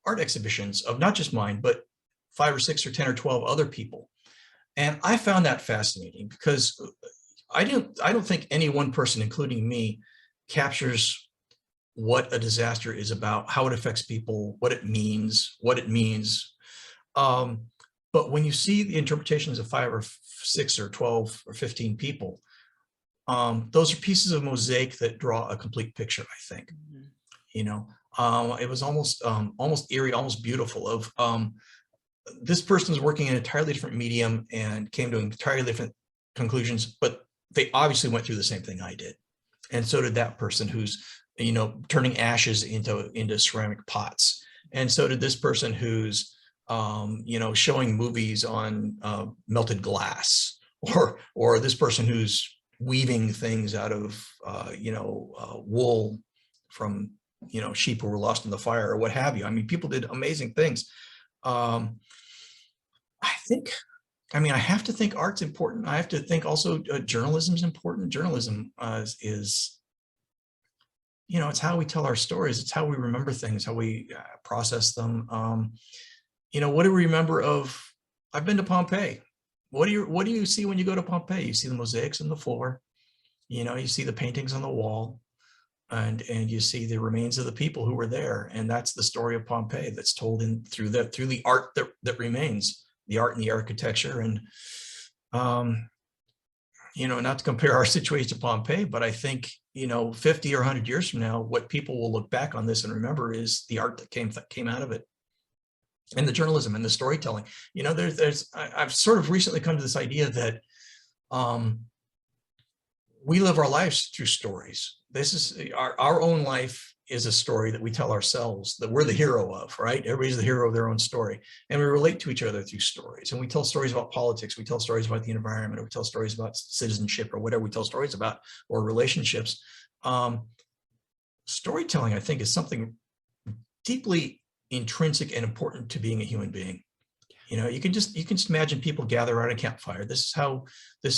art exhibitions of not just mine, but 5 or 6 or 10 or 12 other people. And I found that fascinating because I don't think any one person, including me, captures what a disaster is about, how it affects people, what it means. But when you see the interpretations of 5 or 6 or 12 or 15 people, those are pieces of mosaic that draw a complete picture, I think. Mm-hmm. You know, it was almost eerie, almost beautiful of this person is working in an entirely different medium and came to entirely different conclusions, but they obviously went through the same thing I did. And so did that person who's, you know, turning ashes into ceramic pots. And so did this person who's, you know, showing movies on melted glass, or this person who's weaving things out of, you know, wool from, you know, sheep who were lost in the fire or what have you. I mean, people did amazing things. I have to think art's important. I have to think also journalism's important. Journalism is, you know, it's how we tell our stories. It's how we remember things, how we process them. You know, what do we remember of? I've been to Pompeii. What do you see when you go to Pompeii? You see the mosaics on the floor. You know, you see the paintings on the wall, and you see the remains of the people who were there. And that's the story of Pompeii that's told through the art that remains, the art and the architecture. And you know, not to compare our situation to Pompeii, but I think, you know, 50 or 100 years from now, what people will look back on this and remember is the art that came out of it, and the journalism and the storytelling. You know, I've sort of recently come to this idea that we live our lives through stories. This is our own life is a story that we tell ourselves, that we're the hero of, right? Everybody's the hero of their own story. And we relate to each other through stories. And we tell stories about politics, we tell stories about the environment, or we tell stories about citizenship, or whatever we tell stories about, or relationships. Storytelling, I think, is something deeply intrinsic and important to being a human being. You know, you can just imagine people gather around a campfire. This is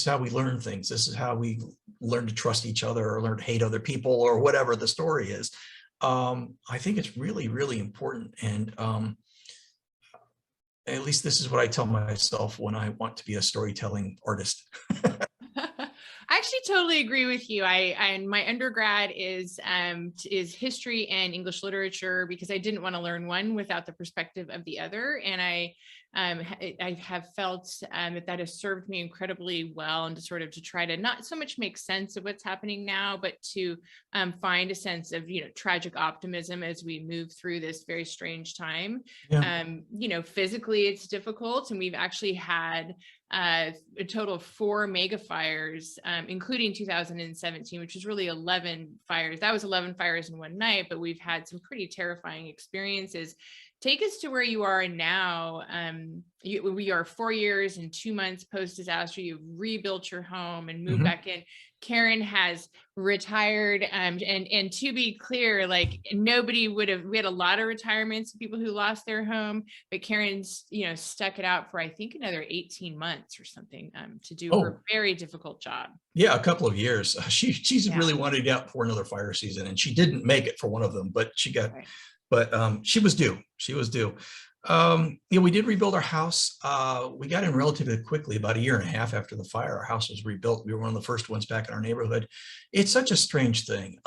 how we learn things. This is how we learn to trust each other, or learn to hate other people, or whatever the story is. I think it's really, really important. And at least this is what I tell myself when I want to be a storytelling artist. I actually totally agree with you. My undergrad is history and English literature, because I didn't want to learn one without the perspective of the other. And I have felt that has served me incredibly well, and to try to not so much make sense of what's happening now, but to find a sense of, you know, tragic optimism as we move through this very strange time. Yeah. You know, physically it's difficult, and we've actually had a total of 4 megafires, including 2017, which was really 11 fires. That was 11 fires in one night, but we've had some pretty terrifying experiences. Take us to where you are now. We are 4 years and 2 months post-disaster. You've rebuilt your home and moved back in. Karen has retired. And to be clear, like, nobody we had a lot of retirements, people who lost their home, but Karen's, you know, stuck it out for, I think, another 18 months or something to do her very difficult job. Yeah, a couple of years. She's really wanted to get out for another fire season, and she didn't make it for one of them, but she got. Right. But she was due. We did rebuild our house. We got in relatively quickly, about 1.5 years after the fire. Our house was rebuilt. We were one of the first ones back in our neighborhood. It's such a strange thing.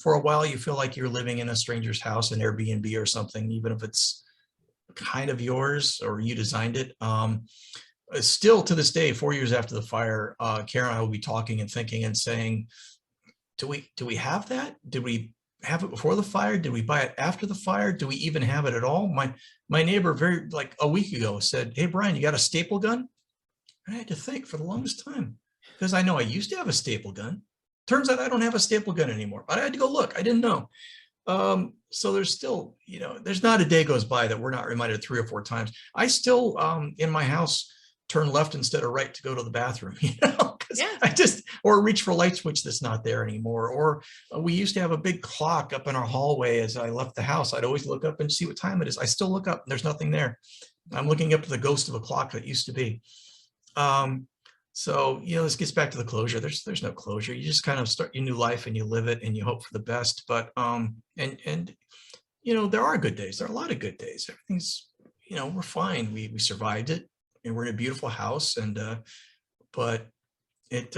For a while, you feel like you're living in a stranger's house, an Airbnb or something, even if it's kind of yours or you designed it. Still to this day, 4 years after the fire, Karen and I will be talking and thinking and saying, do we have that? Did we have it before the fire? Did we buy it after the fire? Do we even have it at all? My neighbor like a week ago said, "Hey, Brian, you got a staple gun?" And I had to think for the longest time. because I know I used to have a staple gun. Turns out I don't have a staple gun anymore, but I had to go look. I didn't know. So there's still, there's not a day goes by that we're not reminded 3 or 4 times. I still, in my house, turn left instead of right to go to the bathroom, because I or reach for a light switch that's not there anymore. Or we used to have a big clock up in our hallway. As I left the house, I'd always look up and see what time it is. I still look up and there's nothing there. I'm looking up to the ghost of a clock that used to be. So, this gets back to the closure. There's no closure. You just kind of start your new life and you live it and you hope for the best. But, there are good days. There are a lot of good days. Everything's, we're fine. We survived it and we're in a beautiful house. And, but it,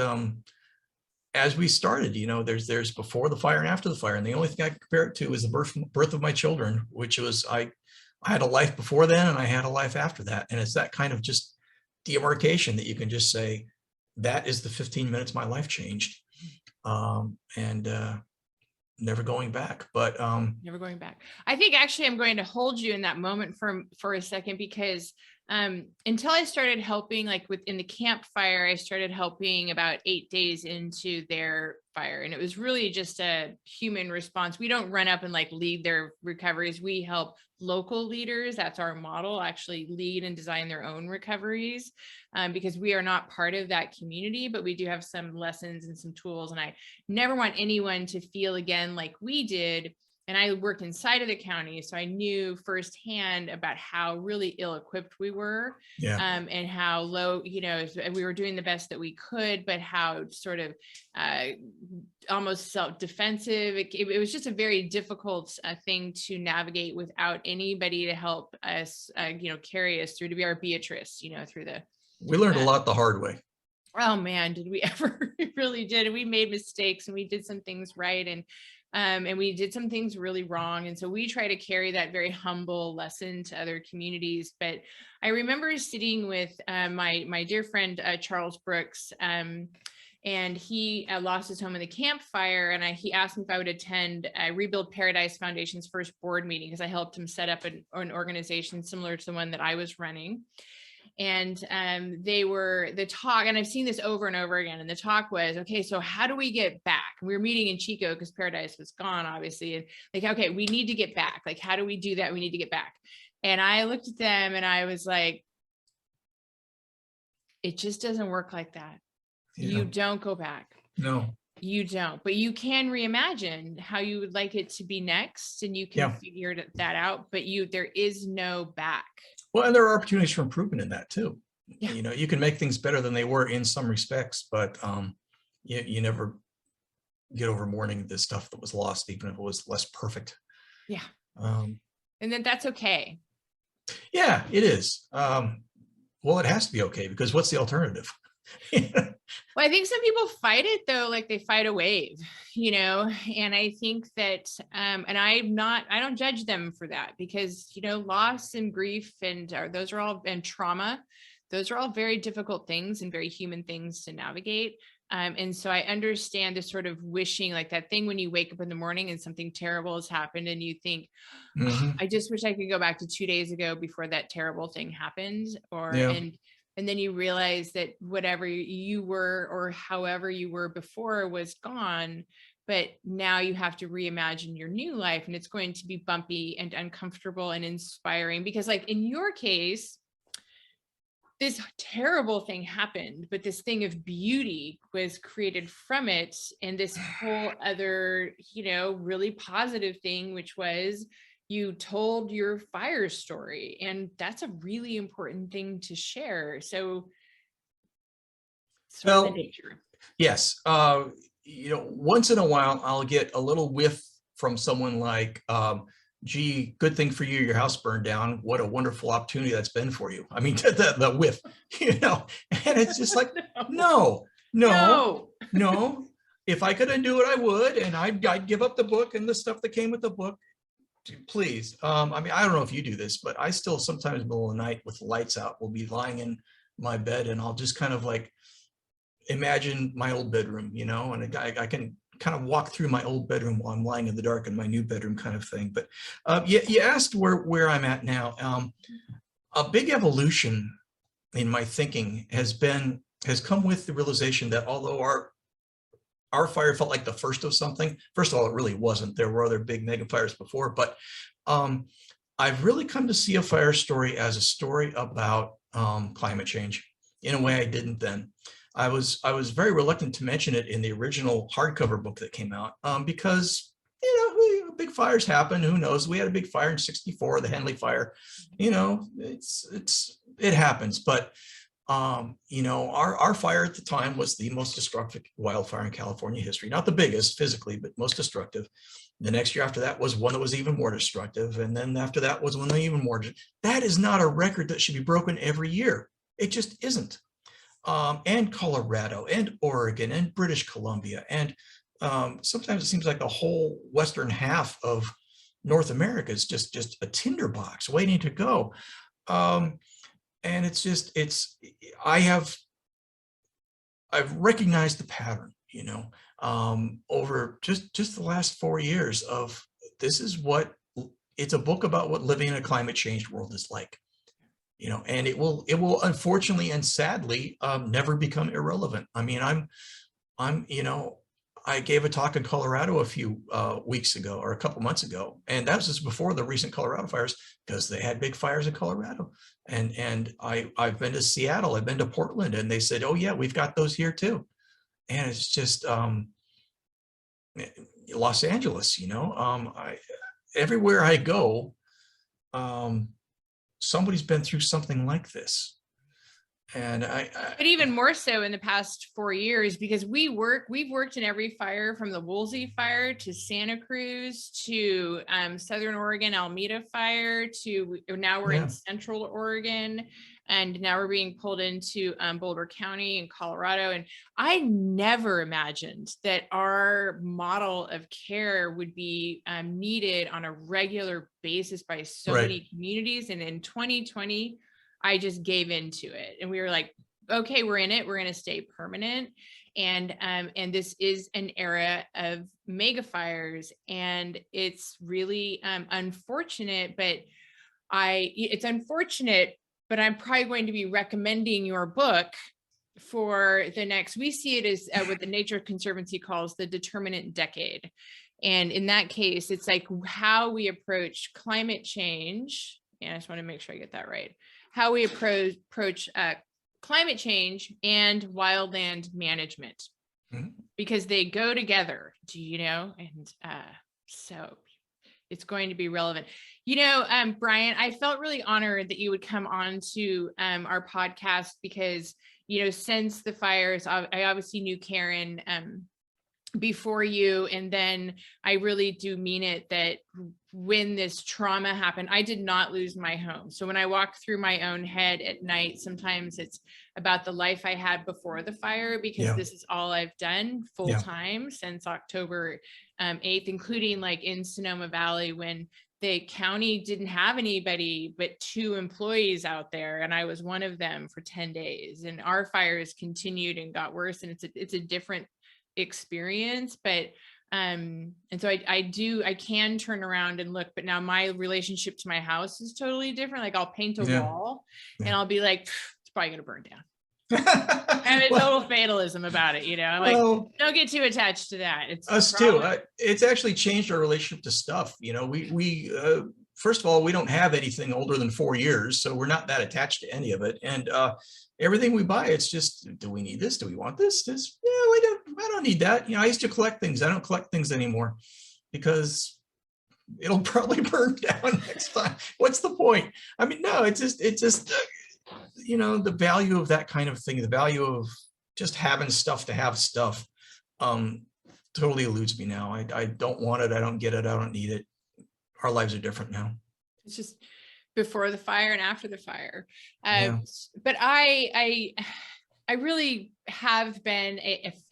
as we started, there's before the fire and after the fire. And the only thing I can compare it to is the birth of my children, which was, I had a life before then and I had a life after that. And it's that kind of just demarcation that you can just say, that is the 15 minutes my life changed. Never going back, but never going back. I think actually I'm going to hold you in that moment for a second, because until I started helping, like within the campfire, I started helping about 8 days into their fire. And it was really just a human response. We don't run up and like lead their recoveries. We help local leaders. That's our model, actually lead and design their own recoveries, because we are not part of that community, but we do have some lessons and some tools. And I never want anyone to feel again like we did. And I worked inside of the county, so I knew firsthand about how really ill-equipped we were, and how low, we were doing the best that we could, but how sort of almost self-defensive. It was just a very difficult thing to navigate without anybody to help us, carry us through, to be our Beatrice, through the. We learned a lot the hard way. Oh man, did we ever? We really did. And we made mistakes and we did some things right. And we did some things really wrong. And so we try to carry that very humble lesson to other communities. But I remember sitting with my dear friend, Charles Brooks, and he lost his home in the campfire. And he asked me if I would attend Rebuild Paradise Foundation's first board meeting, because I helped him set up an organization similar to the one that I was running. And the talk, and I've seen this over and over again, and the talk was, okay, so how do we get back? We were meeting in Chico because Paradise was gone, obviously. And like, okay, we need to get back. Like, how do we do that? We need to get back. And I looked at them and I was like, it just doesn't work like that. Yeah. You don't go back. No. You don't, but you can reimagine how you would like it to be next, and you can figure that out, but there is no back. Well, and there are opportunities for improvement in that too. Yeah. You can make things better than they were in some respects, but you never get over mourning the stuff that was lost, even if it was less perfect. Yeah. And then that's okay. Yeah, it is. Well, it has to be okay, because what's the alternative? Well, I think some people fight it though, like they fight a wave, and I think that, and I don't judge them for that, because, loss and grief and trauma, those are all very difficult things and very human things to navigate. And so I understand the sort of wishing, like that thing when you wake up in the morning and something terrible has happened and you think, I just wish I could go back to 2 days ago before that terrible thing happened, and then you realize that whatever you were or however you were before was gone, but now you have to reimagine your new life, and it's going to be bumpy and uncomfortable and inspiring, because like in your case, this terrible thing happened, but this thing of beauty was created from it. And this whole other, really positive thing, which was you told your fire story, and that's a really important thing to share. So, well, yes, once in a while, I'll get a little whiff from someone like, gee, good thing for you, your house burned down. What a wonderful opportunity that's been for you. I mean, the whiff, and it's just like, no. If I could undo it, I would, and I'd give up the book and the stuff that came with the book. Please. I mean, I don't know if you do this, but I still sometimes in the middle of the night with the lights out will be lying in my bed, and I'll just kind of like imagine my old bedroom, and I can kind of walk through my old bedroom while I'm lying in the dark in my new bedroom kind of thing. But you asked where I'm at now. A big evolution in my thinking has been has come with the realization that although our fire felt like the first of something, first of all, it really wasn't. There were other big mega fires before, but I've really come to see a fire story as a story about climate change in a way I didn't then. I was very reluctant to mention it in the original hardcover book that came out because, you know, big fires happen. Who knows? We had a big fire in '64, the Henley fire. You know, it happens. But you know, our fire at the time was the most destructive wildfire in California history. Not the biggest physically, but most destructive. The next year after that was one that was even more destructive. And then after that was one even more. That is not a record that should be broken every year. It just isn't. And Colorado and Oregon and British Columbia. And sometimes it seems like the whole western half of North America is just a tinderbox waiting to go. And I've recognized the pattern, you know, over just the last 4 years of it's a book about what living in a climate changed world is like, you know, and it will unfortunately and sadly never become irrelevant. I mean, you know, I gave a talk in Colorado a few weeks ago or a couple months ago, and that was just before the recent Colorado fires because they had big fires in Colorado. And I've been to Seattle, I've been to Portland, and they said, oh yeah, we've got those here too. And it's just Los Angeles, you know, everywhere I go, somebody's been through something like this. And but even more so in the past 4 years, because we've worked in every fire from the Woolsey fire to Santa Cruz to Southern Oregon Alameda fire to now we're in Central Oregon, and now we're being pulled into Boulder County in Colorado. And I never imagined that our model of care would be needed on a regular basis by so many communities. And in 2020, I just gave into it, and we were like, okay, we're in it. We're going to stay permanent. And this is an era of megafires, and it's really unfortunate, but I'm probably going to be recommending your book for the next, we see it as what the Nature Conservancy calls the determinant decade. And in that case, it's like how we approach climate change. And I just want to make sure I get that right. How we approach climate change and wildland management, because they go together, do you know? And so it's going to be relevant. You know, Brian, I felt really honored that you would come on to our podcast because, you know, since the fires, I obviously knew Karen before you. And then I really do mean it that when this trauma happened, I did not lose my home. So when I walk through my own head at night, sometimes it's about the life I had before the fire, because this is all I've done full time since October 8th, including like in Sonoma Valley when the county didn't have anybody but 2 employees out there. And I was one of them for 10 days. And our fires continued and got worse. And it's a different experience, but and so I can turn around and look, but now my relationship to my house is totally different. Like I'll paint a wall and I'll be like, it's probably gonna burn down. And a total fatalism about it, you know. I'm like, don't get too attached to that. It's us too. It's actually changed our relationship to stuff. You know, we first of all, we don't have anything older than 4 years, so we're not that attached to any of it. And everything we buy, it's just, do we need this? Do we want this? I don't need that. You know, I used to collect things. I don't collect things anymore because it'll probably burn down next time. What's the point? I mean, no, it's just, you know, the value of that kind of thing, the value of just having stuff to have stuff, totally eludes me now. I don't want it. I don't get it. I don't need it. Our lives are different now. It's just before the fire and after the fire. But I really have been,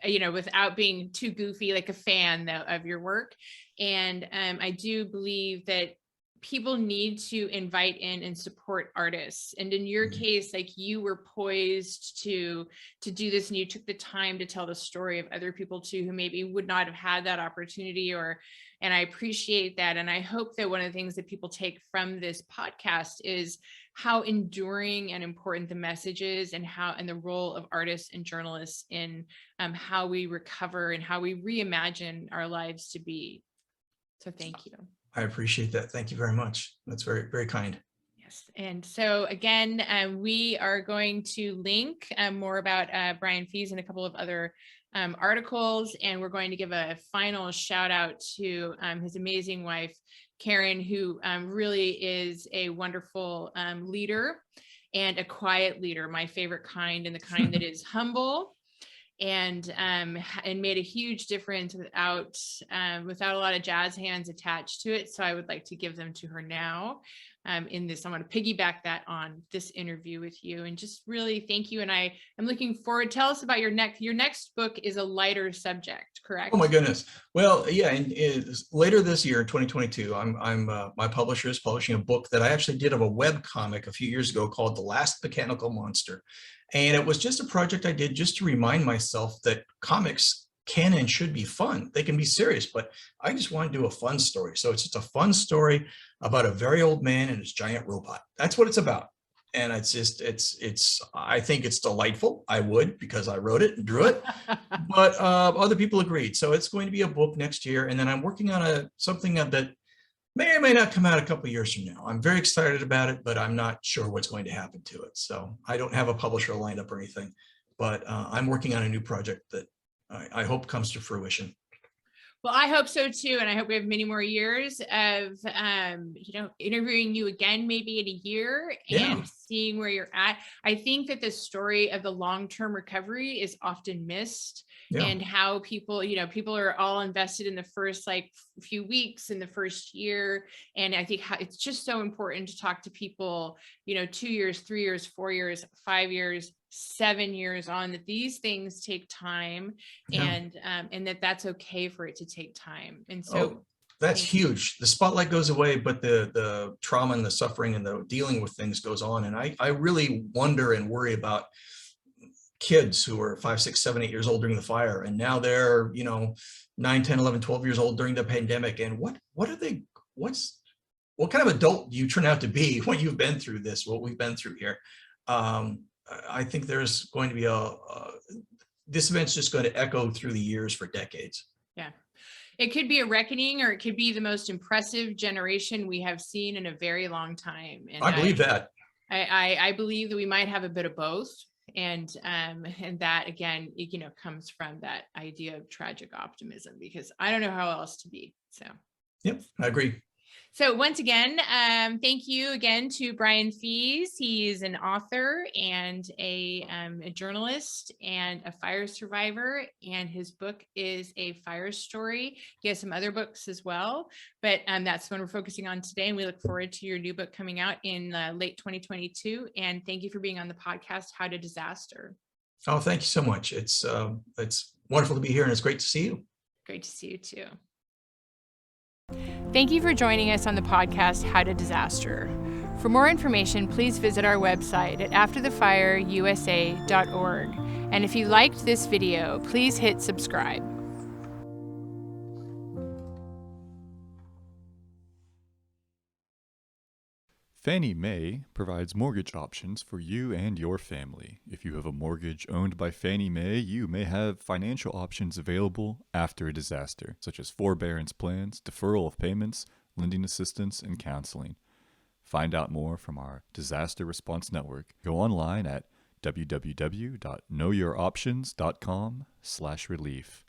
you know, without being too goofy, like a fan though of your work. And I do believe that people need to invite in and support artists. And in your case, like, you were poised to do this, and you took the time to tell the story of other people too, who maybe would not have had that opportunity, and I appreciate that. And I hope that one of the things that people take from this podcast is how enduring and important the message is, and the role of artists and journalists in how we recover and how we reimagine our lives to be. So thank you. I appreciate that. Thank you very much. That's very, very kind. Yes. And so again, we are going to link more about Brian Fies and a couple of other articles. And we're going to give a final shout out to his amazing wife, Karen, who really is a wonderful leader, and a quiet leader, my favorite kind, and the kind that is humble, and made a huge difference without a lot of jazz hands attached to it. So I would like to give them to her now in this. I'm going to piggyback that on this interview with you, and just really thank you. And I am looking forward. Tell us about your next book. Is a lighter subject, correct? Oh my goodness. Well, yeah. And later this year, 2022, my publisher is publishing a book that I actually did of a web comic a few years ago called The Last Mechanical Monster. And it was just a project I did just to remind myself that comics can and should be fun. They can be serious, but I just want to do a fun story. So it's just a fun story about a very old man and his giant robot. That's what it's about. And I think it's delightful. I would, because I wrote it and drew it, but other people agreed. So it's going to be a book next year. And then I'm working on something that may or may not come out a couple of years from now. I'm very excited about it, but I'm not sure what's going to happen to it. So I don't have a publisher lined up or anything, but I'm working on a new project that I hope comes to fruition. Well, I hope so too. And I hope we have many more years of, interviewing you again, maybe in a year, and seeing where you're at. I think that the story of the long-term recovery is often missed, and how people are all invested in the first few weeks in the first year. And I think it's just so important to talk to people, 2 years, 3 years, 4 years, 5 years, 7 years on, that these things take time, and that's okay for it to take time. And so that's huge. The spotlight goes away, but the trauma and the suffering and the dealing with things goes on. And I really wonder and worry about kids who were 5, 6, 7, 8 years old during the fire, and now they're 9, 10, 11, 12 years old during the pandemic. And what kind of adult do you turn out to be when you've been through this, what we've been through here? I think there's going to be this event's just going to echo through the years for decades. Yeah. It could be a reckoning, or it could be the most impressive generation we have seen in a very long time. And I believe that. I believe that we might have a bit of both. And that, again, comes from that idea of tragic optimism, because I don't know how else to be. So. Yep, I agree. So once again, thank you again to Brian Fies. He is an author and a journalist and a fire survivor, and his book is A Fire Story. He has some other books as well, but that's the one we're focusing on today, and we look forward to your new book coming out in late 2022. And thank you for being on the podcast, How to Disaster. Oh, thank you so much. It's wonderful to be here, and it's great to see you. Great to see you too. Thank you for joining us on the podcast, How to Disaster. For more information, please visit our website at afterthefireusa.org. And if you liked this video, please hit subscribe. Fannie Mae provides mortgage options for you and your family. If you have a mortgage owned by Fannie Mae, you may have financial options available after a disaster, such as forbearance plans, deferral of payments, lending assistance, and counseling. Find out more from our Disaster Response Network. Go online at www.knowyouroptions.com/relief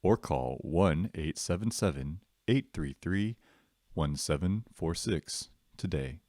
or call 1-877-833-1746 today.